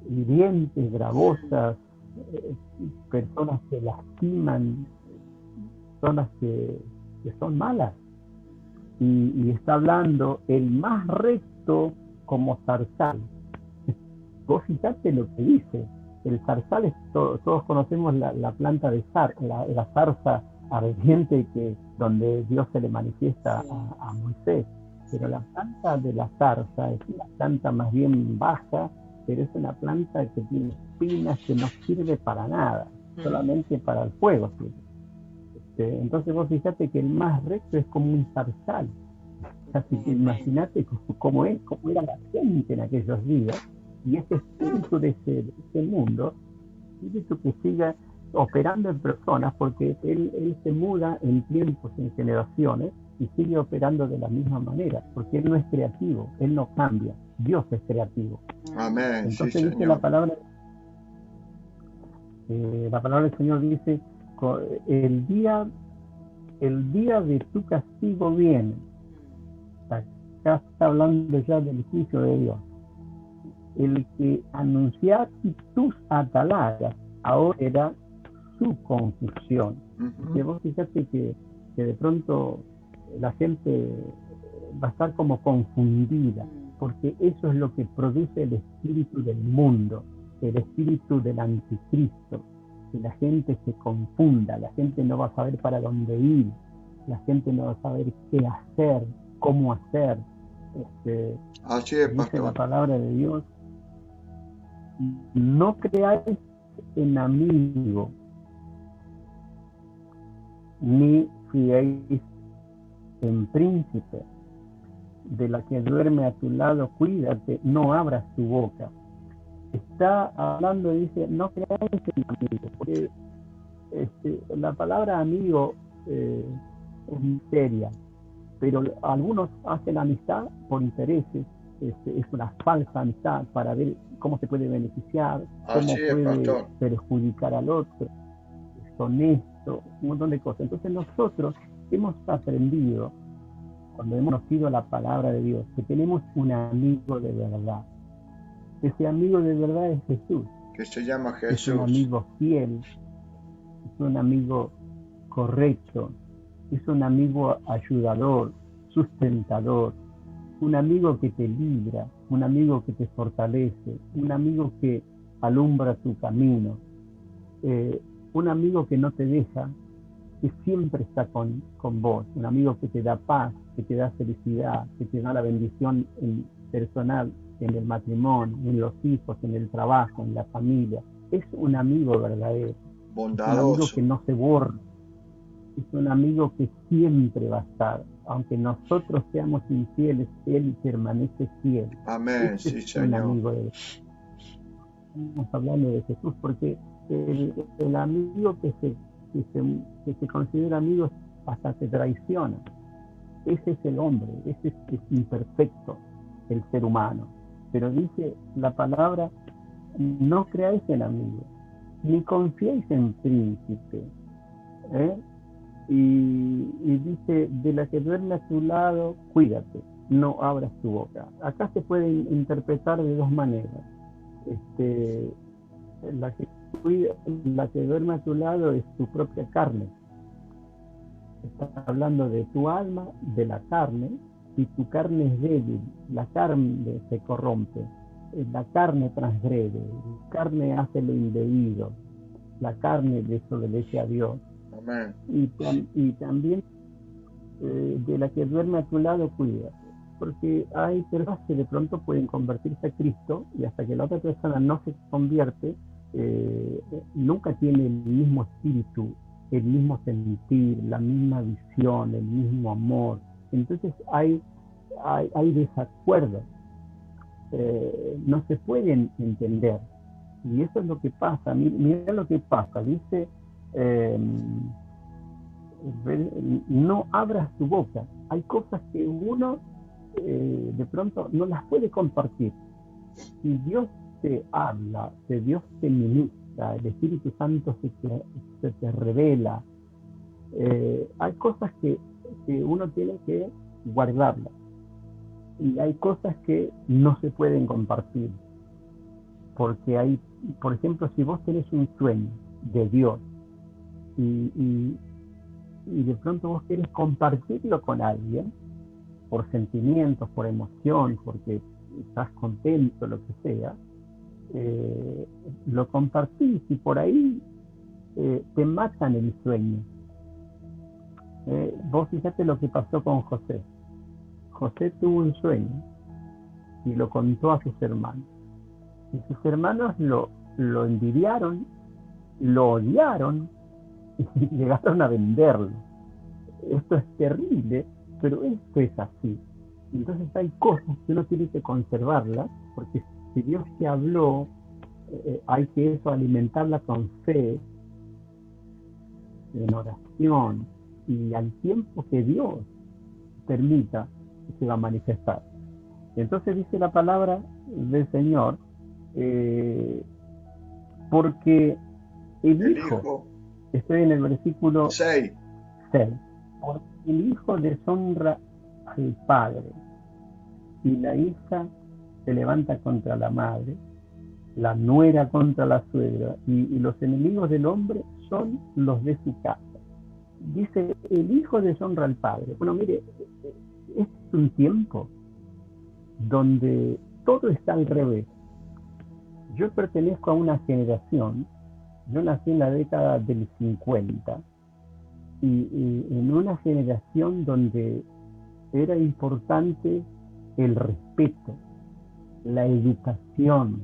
hirientes, gravosas, personas que lastiman, personas que son malas. Y está hablando el más recto como zarzal. Vos fijate lo que dice. El zarzal es todos conocemos la planta de la zarza ardiente donde Dios se le manifiesta a Moisés. Pero la planta de la zarza es una planta más bien baja, pero es una planta que tiene espinas, que no sirve para nada, solamente para el fuego sirve. Entonces vos fijate que el más recto es como un zarzal. Así que imagínate cómo era la gente en aquellos días, y ese espíritu de ese mundo espíritu que siga operando en personas, porque él se muda en tiempos, en generaciones, y sigue operando de la misma manera, porque él no es creativo, él no cambia, Dios es creativo. Amén, sí, Entonces dice Señor. la palabra del Señor dice, el día, el día de tu castigo viene. Acá está hablando ya del juicio de Dios. El que anunciaste tus atalayas, ahora era su confusión. Que vos fíjate que de pronto la gente va a estar como confundida, porque eso es lo que produce el espíritu del mundo, el espíritu del anticristo, que la gente se confunda, la gente no va a saber para dónde ir, la gente no va a saber qué hacer, cómo hacer. Así es, Dice la pastor. palabra de Dios, no creáis en amigo, ni fiéis en príncipe. De la que duerme a tu lado, cuídate, no abras tu boca. Está hablando y dice, no creáis en amigo, porque la palabra amigo es seria, pero algunos hacen amistad por intereses, es una falsa amistad para ver cómo se puede beneficiar, cómo Así es, puede pastor. perjudicar al otro, es honesto, un montón de cosas. Entonces nosotros hemos aprendido, cuando hemos conocido la palabra de Dios, que tenemos un amigo de verdad. Ese amigo de verdad es Jesús. Que se llama Es un Jesús. amigo fiel, es un amigo correcto, es un amigo ayudador, sustentador, un amigo que te libra, un amigo que te fortalece, un amigo que alumbra tu camino, un amigo que no te deja, que siempre está con vos, un amigo que te da paz, que te da felicidad, que te da la bendición personal, en el matrimonio, en los hijos, en el trabajo, en la familia. Es un amigo verdadero, es un amigo que Bondadoso. no se borra, es un amigo que siempre va a estar. Aunque nosotros seamos infieles, Él permanece fiel. Amén, Este es sí, un Señor. amigo de Dios. Estamos hablando de Jesús, porque el amigo que se considera amigo hasta te traiciona. Ese es el hombre, ese es imperfecto, el ser humano. Pero dice la palabra, no creáis en amigos, ni confiéis en príncipe. ¿eh? Y dice, de la que duerme a tu lado, cuídate, no abras tu boca. Acá se puede interpretar de dos maneras. Este, la que la que duerme a tu lado es tu propia carne. Está hablando de tu alma, de la carne, y tu carne es débil, la carne se corrompe, la carne transgrede, la carne hace lo indebido, la carne desobedece a Dios. Amén. Y también de la que duerme a tu lado, cuida. Porque hay personas que de pronto pueden convertirse a Cristo y hasta que la otra persona no se convierte, nunca tiene el mismo espíritu, el mismo sentir, la misma visión, el mismo amor. Entonces hay desacuerdos, no se pueden entender. Y eso es lo que pasa. Mira lo que pasa. Dice, no abras tu boca. Hay cosas que uno de pronto no las puede compartir. Si Dios te habla, si Dios te ministra, el Espíritu Santo se te revela, hay cosas que uno tiene que guardarlas. Y hay cosas que no se pueden compartir. Porque hay, por ejemplo, si vos tenés un sueño de Dios y de pronto vos querés compartirlo con alguien, por sentimientos, por emoción, porque estás contento, lo que sea, lo compartís y por ahí te matan el sueño. Vos fíjate lo que pasó con José. José tuvo un sueño y lo contó a sus hermanos. Y sus hermanos lo envidiaron, lo odiaron y llegaron a venderlo. Esto es terrible, pero esto es así. Entonces hay cosas que uno tiene que conservarlas, porque si Dios te habló, hay que eso alimentarla con fe, en oración, y al tiempo que Dios permita, se va a manifestar. Entonces dice la palabra del Señor, eh, porque el El Hijo, hijo, estoy en el versículo 6. 6, porque el Hijo deshonra al Padre y la hija se levanta contra la madre, la nuera contra la suegra, y los enemigos del hombre son los de su casa. Dice, el hijo deshonra al padre. Bueno, mire, es un tiempo donde todo está al revés. Yo pertenezco a una generación, yo nací en la década del 50, y en una generación donde era importante el respeto, la educación,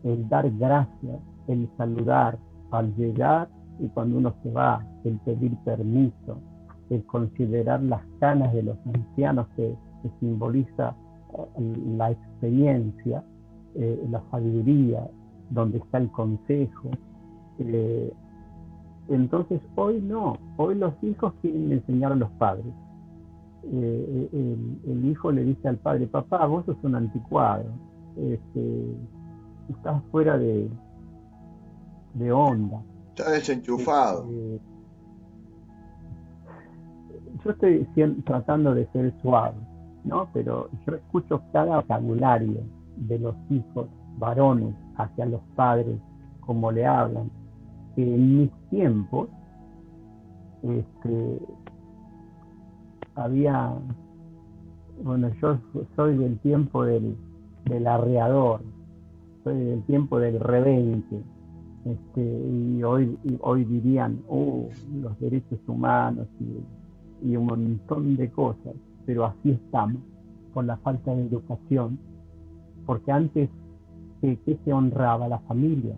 el dar gracias, el saludar al llegar y cuando uno se va, el pedir permiso, el considerar las canas de los ancianos que simboliza la experiencia, la sabiduría, donde está el consejo. Entonces hoy no, hoy los hijos quieren enseñar a los padres. El hijo le dice al padre, papá, vos sos un anticuado, estás fuera de onda. Está desenchufado. Yo estoy tratando de ser suave, ¿no? Pero yo escucho cada vocabulario de los hijos varones hacia los padres, como le hablan, que en mis tiempos había, bueno, yo soy del tiempo del arreador, soy del tiempo del rebenque, y hoy dirían, los derechos humanos y un montón de cosas, pero así estamos, por la falta de educación, porque antes, ¿qué se honraba? La familia.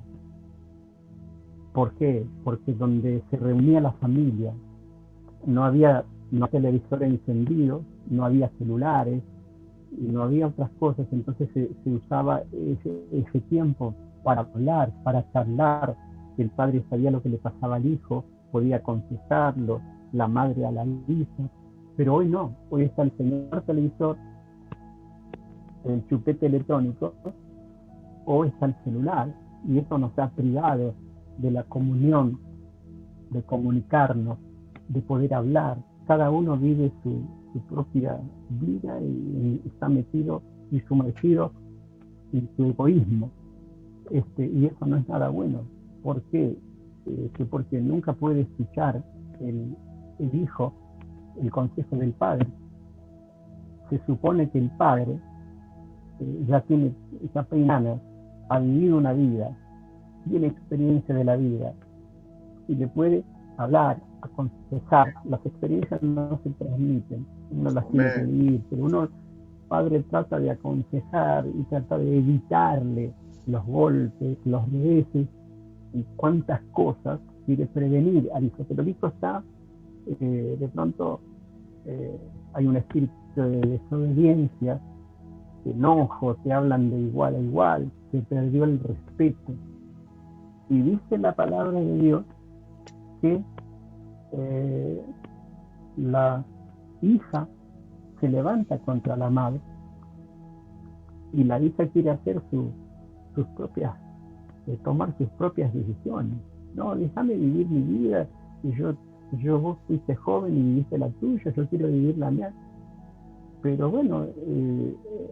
¿Por qué? Porque donde se reunía la familia, no había televisor encendido, no había celulares, y no había otras cosas, entonces se usaba ese tiempo para hablar, para charlar. El padre sabía lo que le pasaba al hijo, podía aconsejarlo, la madre a la hija, pero hoy no, hoy está el señor televisor, el chupete electrónico, o está el celular, y eso nos ha privado de la comunión, de comunicarnos, de poder hablar. Cada uno vive su propia vida y está metido y sumergido en su egoísmo, y eso no es nada bueno. ¿Por qué? Porque nunca puede escuchar el hijo el consejo del padre. Se supone que el padre ya tiene esa peinana, ha vivido una vida, tiene experiencia de la vida y le puede hablar, aconsejar. Las experiencias no se transmiten, uno las tiene que vivir, pero uno, padre, trata de aconsejar y trata de evitarle los golpes, los reveses y cuántas cosas quiere prevenir al hijo, pero el hijo está, de pronto hay un espíritu de desobediencia, de enojo, se hablan de igual a igual, se perdió el respeto. Y dice la palabra de Dios que la hija se levanta contra la madre y la hija quiere hacer sus propias, tomar sus propias decisiones. No, déjame vivir mi vida, y vos fuiste joven y viviste la tuya, yo quiero vivir la mía. Pero bueno,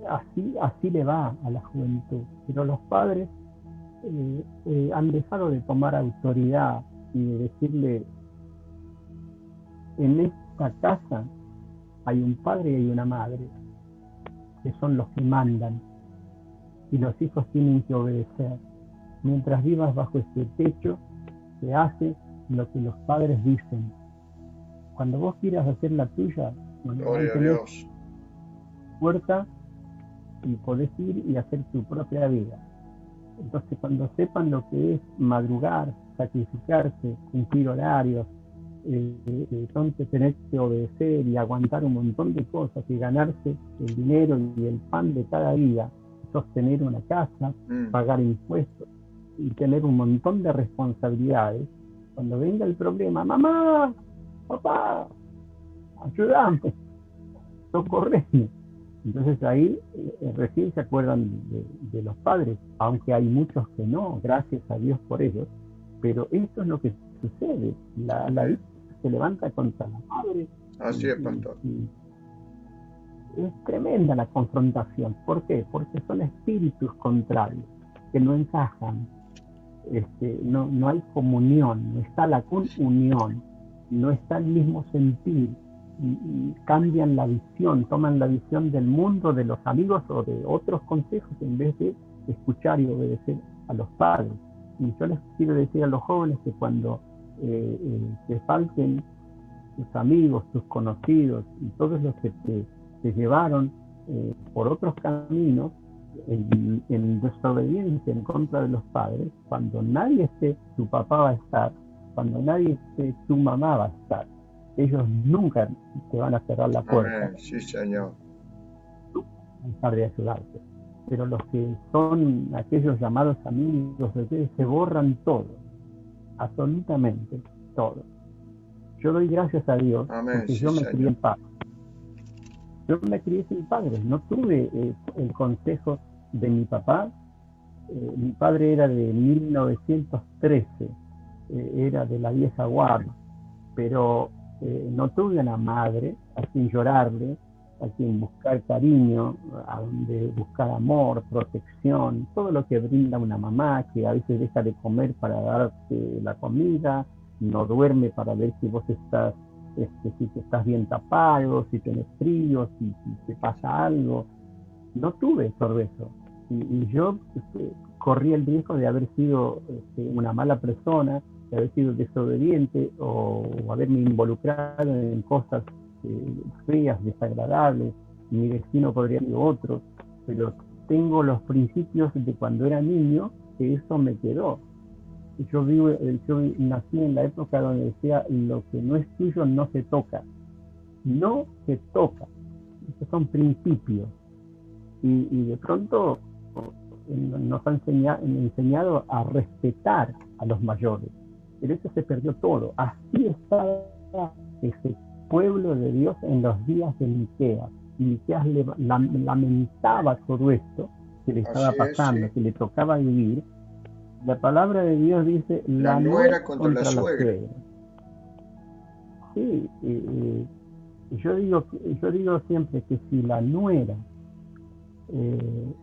así le va a la juventud. Pero los padres han dejado de tomar autoridad y de decirle, en esta casa hay un padre y hay una madre, que son los que mandan, y los hijos tienen que obedecer. Mientras vivas bajo este techo, se hace lo que los padres dicen. Cuando vos quieras hacer la tuya, Gloria a Dios. Puerta y podés ir y hacer tu propia vida. Entonces, cuando sepan lo que es madrugar, sacrificarse, cumplir horarios, entonces tenés que obedecer y aguantar un montón de cosas y ganarse el dinero y el pan de cada día, sostener una casa, mm, pagar impuestos y tener un montón de responsabilidades. Cuando venga el problema, mamá, papá, ayúdame, socorreme. Entonces ahí recién se acuerdan de los padres, aunque hay muchos que no, gracias a Dios por ellos, pero esto es lo que sucede. La sí. hija se levanta contra la madre Así es, pastor. y es tremenda la confrontación. ¿Por qué? Porque son espíritus contrarios que no encajan, no hay comunión, no está la unión, no está el mismo sentir y cambian la visión, toman la visión del mundo, de los amigos o de otros consejos en vez de escuchar y obedecer a los padres. Y yo les quiero decir a los jóvenes que cuando te falten tus amigos, tus conocidos y todos los que te llevaron por otros caminos, en desobediencia en contra de los padres, cuando nadie esté, tu papá va a estar, cuando nadie esté, tu mamá va a estar. Ellos nunca te van a cerrar la puerta, Amén. Sí, Señor. a dejar de ayudarte. Pero los que son aquellos llamados amigos de ustedes se borran todo, absolutamente todo. Yo doy gracias a Dios Amén. porque Sí, yo me crié Señor. en paz. Yo me crié sin padres, no tuve el consejo de mi papá. Mi padre era de 1913, era de la vieja guardia, pero no tuve una madre a quien llorarle, a quien buscar cariño, a donde buscar amor, protección, todo lo que brinda una mamá que a veces deja de comer para darte la comida, no duerme para ver si vos estás, si te estás bien tapado, si tenés frío, si te pasa algo. No tuve todo eso. Y yo corrí el riesgo de haber sido una mala persona, de haber sido desobediente o haberme involucrado en cosas feas, desagradables. Mi destino podría ser otro, pero tengo los principios de cuando era niño que eso me quedó. Yo nací en la época donde decía lo que no es tuyo no se toca, no se toca. Esos son principios y de pronto nos han enseñado a respetar a los mayores, pero eso se perdió todo. Así estaba ese pueblo de Dios en los días de Miqueas. Miqueas lamentaba todo esto que le estaba Así es, pasando, sí. que le tocaba vivir. La palabra de Dios dice, La la nuera nuera contra la contra la suegra. suegra. Sí, yo digo siempre que si la nuera eh,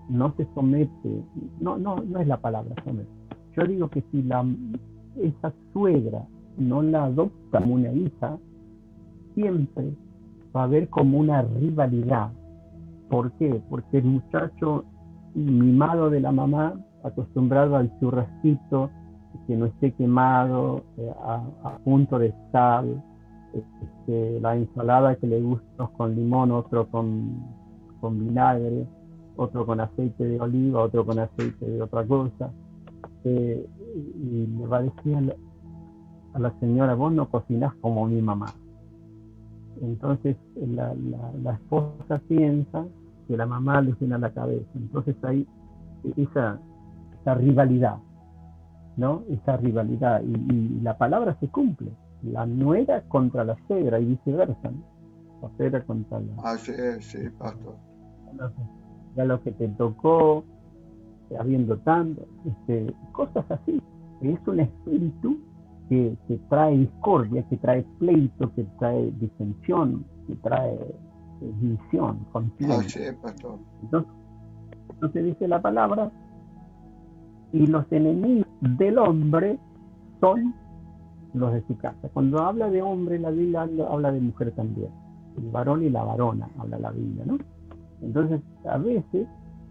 no se somete, no es la palabra somete. Yo digo que si esa suegra no la adopta como una hija, siempre va a haber como una rivalidad. ¿Por qué? Porque el muchacho mimado de la mamá, acostumbrado al churrasquito, que no esté quemado, a punto de sal, la ensalada que le gusta con limón, otro con vinagre, otro con aceite de oliva, otro con aceite de otra cosa. Y le va a decir a la señora, vos no cocinás como mi mamá. Entonces la esposa piensa que la mamá le llena la cabeza. Entonces hay esa rivalidad, ¿no? Esa rivalidad. Y la palabra se cumple. La nuera contra la suegra y viceversa, ¿no? La suegra contra Así es, sí, pastor. ya lo que te tocó, habiendo tanto, cosas así. Es un espíritu que trae discordia, que trae pleito, que trae disensión, que trae división, contienda. Así es, pastor. Entonces dice la palabra, y los enemigos del hombre son los de su casa. Cuando habla de hombre, la Biblia habla de mujer también. El varón y la varona, habla la Biblia, ¿no? Entonces, a veces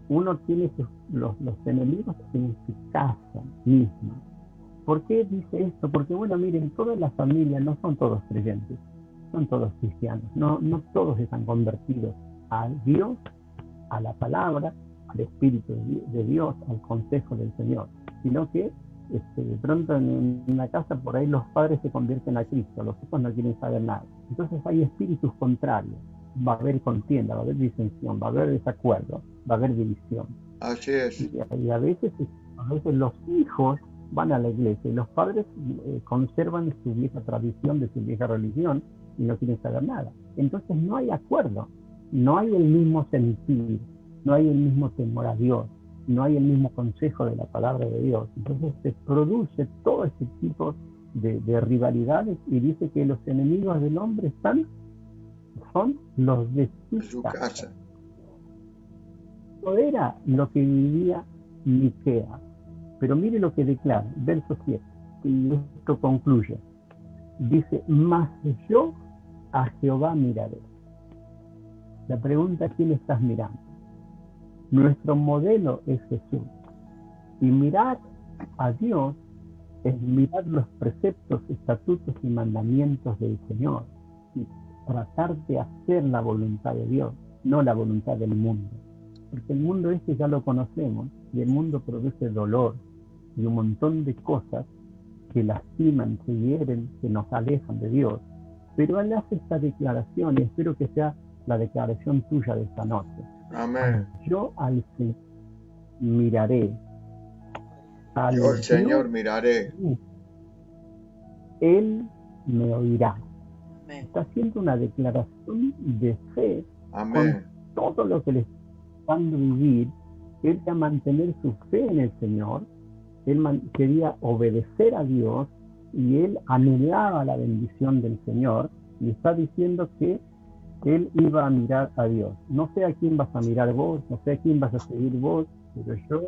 uno tiene los enemigos en su casa misma. ¿Por qué dice esto? Porque, bueno, miren, todas las familias no son todos creyentes, son todos cristianos, no todos están convertidos a Dios, a la palabra, al Espíritu de Dios, al consejo del Señor, sino que de pronto en una casa por ahí los padres se convierten a Cristo, los hijos no quieren saber nada. Entonces hay espíritus contrarios va a haber contienda, va a haber disensión, va a haber desacuerdo, va a haber división. Así es. Y a veces los hijos van a la iglesia y los padres conservan su vieja tradición de su vieja religión y no quieren saber nada. Entonces no hay acuerdo, no hay el mismo sentir, no hay el mismo temor a Dios, no hay el mismo consejo de la palabra de Dios. Entonces se produce todo este tipo de rivalidades y dice que los enemigos del hombre son los de su casa. Eso era lo que vivía Miqueas. Pero mire lo que declara, verso 7, y esto concluye. Dice, mas yo a Jehová miraré. La pregunta es, ¿quién estás mirando? Nuestro modelo es Jesús. Y mirar a Dios es mirar los preceptos, estatutos y mandamientos del Señor. Y tratar de hacer la voluntad de Dios, no la voluntad del mundo. Porque el mundo ya lo conocemos, y el mundo produce dolor y un montón de cosas que lastiman, que hieren, que nos alejan de Dios. Pero Él hace esta declaración y espero que sea la declaración tuya de esta noche. Amén. Yo al Señor miraré. Yo al Señor miraré. Él me oirá. Está haciendo una declaración de fe. Amén. Con todo lo que le está dando vivir. Él quería mantener su fe en el Señor. Él quería obedecer a Dios y él anhelaba la bendición del Señor y está diciendo que él iba a mirar a Dios. No sé a quién vas a mirar vos, no sé a quién vas a seguir vos, pero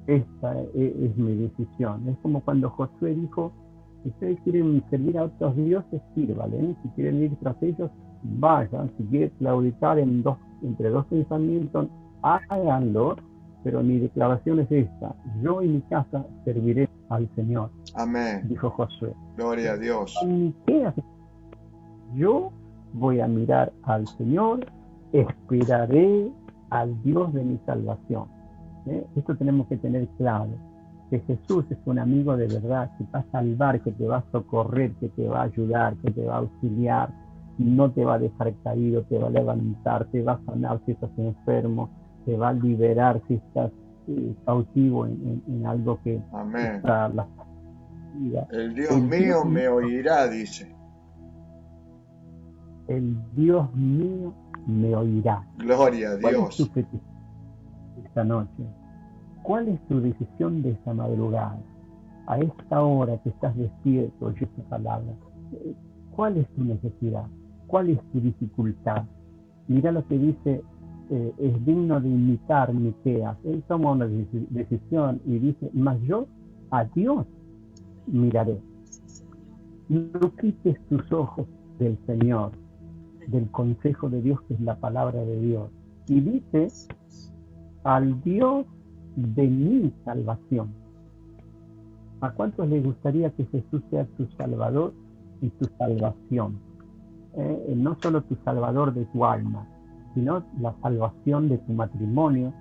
esta es mi decisión. Es como cuando Josué dijo, si ustedes quieren servir a otros dioses, sírvanle. Si quieren ir tras ellos, vayan. Si quieren claudicar entre dos pensamientos, háganlo. Pero mi declaración es esta: yo y mi casa serviré al Señor. Amén. Dijo Josué. Gloria a Dios. Yo voy a mirar al Señor, esperaré al Dios de mi salvación. Esto tenemos que tener claro, que Jesús es un amigo de verdad, que va a salvar, que te va a socorrer, que te va a ayudar, que te va a auxiliar, no te va a dejar caído, te va a levantar, te va a sanar si estás enfermo, te va a liberar si estás cautivo en algo que Amén. Está la vida. El Dios mío me oirá, dice. El Dios mío me oirá. Gloria a ¿Cuál Dios. es tu petición esta noche? ¿Cuál es tu decisión de esta madrugada? A esta hora que estás despierto, oye esta palabra. ¿Cuál es tu necesidad? ¿Cuál es tu dificultad? Mira lo que dice, es digno de imitar Miqueas. Él toma una decisión y dice, mas yo a Dios miraré. No quites tus ojos del Señor, del consejo de Dios, que es la palabra de Dios. Y dice, al Dios de mi salvación. ¿A cuántos les gustaría que Jesús sea tu Salvador y tu salvación? No solo tu Salvador de tu alma, sino la salvación de tu matrimonio,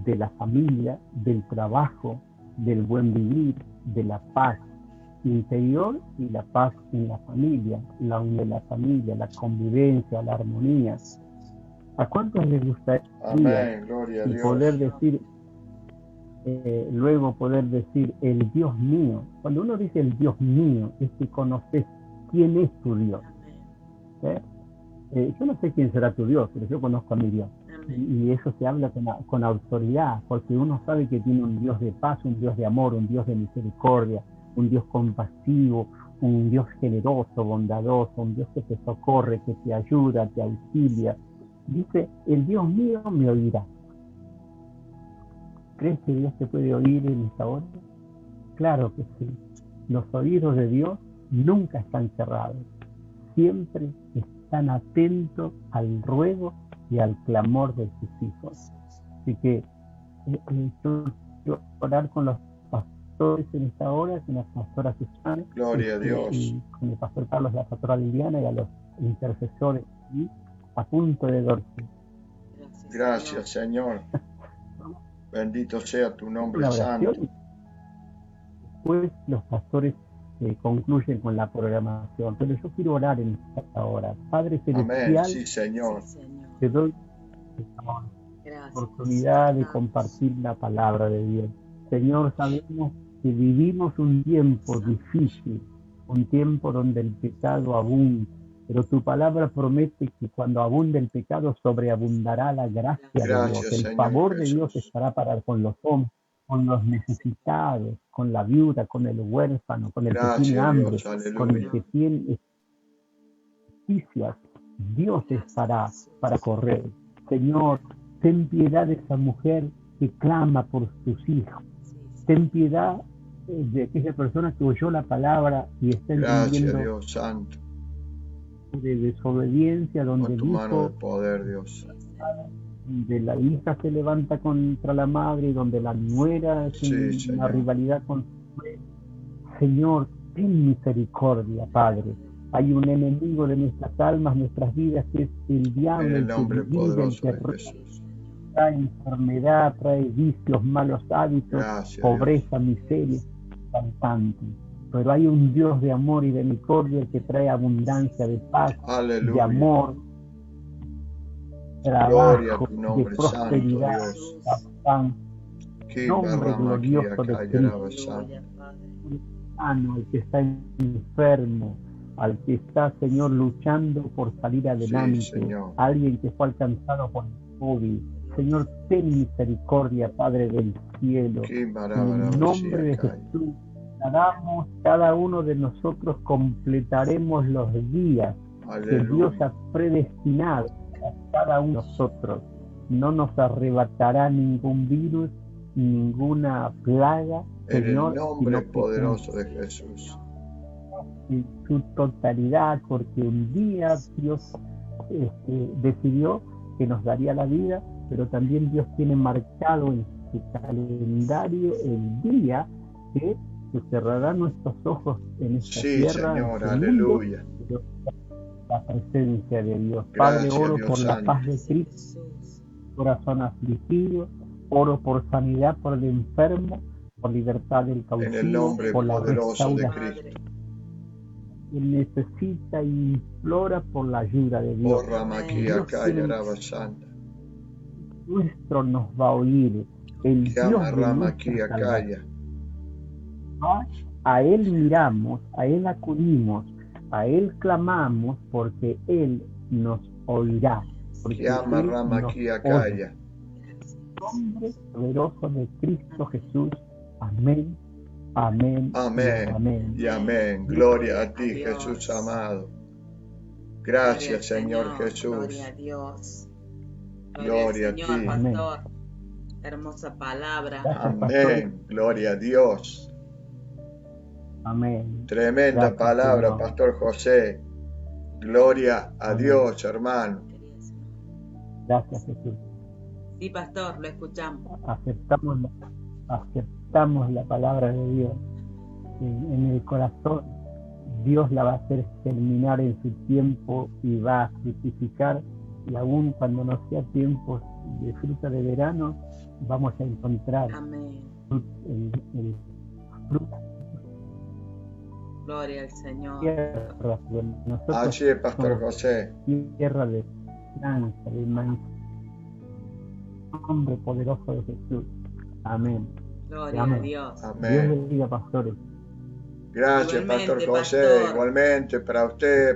de la familia, del trabajo, del buen vivir, de la paz interior y la paz en la familia, la unión de la familia, la convivencia, la armonía. ¿A cuántos les gustaría Amén, gloria a Dios. poder decir, luego poder decir el Dios mío? Cuando uno dice el Dios mío, es que conoces quién es tu Dios. Yo no sé quién será tu Dios, pero yo conozco a mi Dios. Y eso se habla con autoridad, porque uno sabe que tiene un Dios de paz, un Dios de amor, un Dios de misericordia, un Dios compasivo, un Dios generoso, bondadoso, un Dios que te socorre, que te ayuda, te auxilia. Dice, el Dios mío me oirá. ¿Crees que Dios te puede oír en esta hora? Claro que sí. Los oídos de Dios nunca están cerrados. Siempre están atentos al ruego y al clamor de sus hijos. Así que yo quiero orar con los pastores en esta hora, con la pastora Susana, gloria a Dios, y con el pastor Carlos, la pastora Liliana, y a los intercesores a punto de dormir. Gracias, Señor. Bendito sea tu nombre santo. Después los pastores concluyen con la programación. Pero yo quiero orar en esta hora. Padre Amén. Celestial, Sí, Señor. Sí, Señor. te doy la Gracias. oportunidad de Gracias. compartir la palabra de Dios. Señor, sabemos que vivimos un tiempo difícil, un tiempo donde el pecado abunda, pero tu palabra promete que cuando abunde el pecado sobreabundará la gracia de Dios. Gracias, El Señor favor de Dios Jesús. estará para con los hombres, con los necesitados, con la viuda, con el huérfano, con el que tiene Gracias, hambre, Dios. con el Aleluya. que tiene justicias. Dios estará para correr. Señor, ten piedad de esa mujer que clama por sus hijos. Ten piedad de aquella persona que oyó la palabra y está Gracias, entendiendo Dios Santo. de desobediencia, donde Con tu mano de dijo, poder, Dios. donde la hija se levanta contra la madre, donde la nuera es Sí, una Señor. rivalidad con su madre. Señor, ten misericordia, Padre. Hay un enemigo de nuestras almas, nuestras vidas, que es el diablo, En el el que nombre divide, el poderoso que de Jesús. trae enfermedad, trae vicios, malos hábitos, Gracias, Dios. pobreza, miseria, cantante. Pero hay un Dios de amor y de misericordia que trae abundancia de paz, de Aleluya. amor, Gloria a trabajo, tu de nombre santo, prosperidad, Dios. paz, Ki nombre barrama ki glorioso de akaya Cristo. rabasa. Aleluya, Padre. Sano, al que está enfermo, al que está, Señor, luchando por salir adelante, Señor. alguien que fue alcanzado por el COVID. Señor, ten misericordia, Padre del cielo. Ki En barabara el nombre de akaya. Jesús, cada uno de nosotros completaremos los días que Dios Aleluya. ha predestinado a cada uno de nosotros. No nos arrebatará ningún virus, ninguna plaga, En el Señor, nombre sino que poderoso de Jesús. en su totalidad, porque un día Dios decidió que nos daría la vida, pero también Dios tiene marcado en su calendario el día que se cerrarán nuestros ojos en esta Sí, tierra, Señor. en este mundo, Aleluya. pero la presencia de Dios. Padre, Gracias, oro Dios por la Santo. paz de Cristo, Jesús. corazón afligido, oro por sanidad por el enfermo, por libertad del En el cautivo, nombre por la poderoso de restauración. Cristo. Él necesita y implora por la ayuda de Dios. Oh, Ramaki Dios akaya tiene rabasanda. nuestro nos va a oír. El Ki Dios ama de Ramaki nuestra salvación. akaya. A Él miramos, a Él acudimos, a Él clamamos, porque Él nos oirá. Porque Ki ama Él nos Ramaki oye. akaya. Nombre poderoso de Cristo Jesús. Amén, amén, y Amén amén. y amén. Gloria a ti, Adiós. Jesús amado. Gloria al Gracias, Señor Jesús. Gloria a Dios. Gloria a al Señor, ti. pastor. Hermosa palabra. Gracias, pastor. Amén. Gloria a Dios. Amén. Tremenda Gracias, palabra, Señor. Pastor José. Gloria a Amén. Dios, hermano. Gracias, Jesús. Sí, pastor, lo escuchamos. Aceptamos la palabra de Dios en el corazón. Dios la va a hacer terminar en su tiempo y va a fructificar, y aún cuando no sea tiempo de fruta de verano, vamos a encontrar Amén. el fruto Gloria al Señor. de tierra. Nosotros Así es, Pastor somos José. tierra de esperanza, de mansión. Nombre poderoso de Jesús. Amén. Gloria Amén. a Dios. Dios Amén. bendiga, pastores. Gracias, Igualmente, Pastor José. pastor. Igualmente para usted,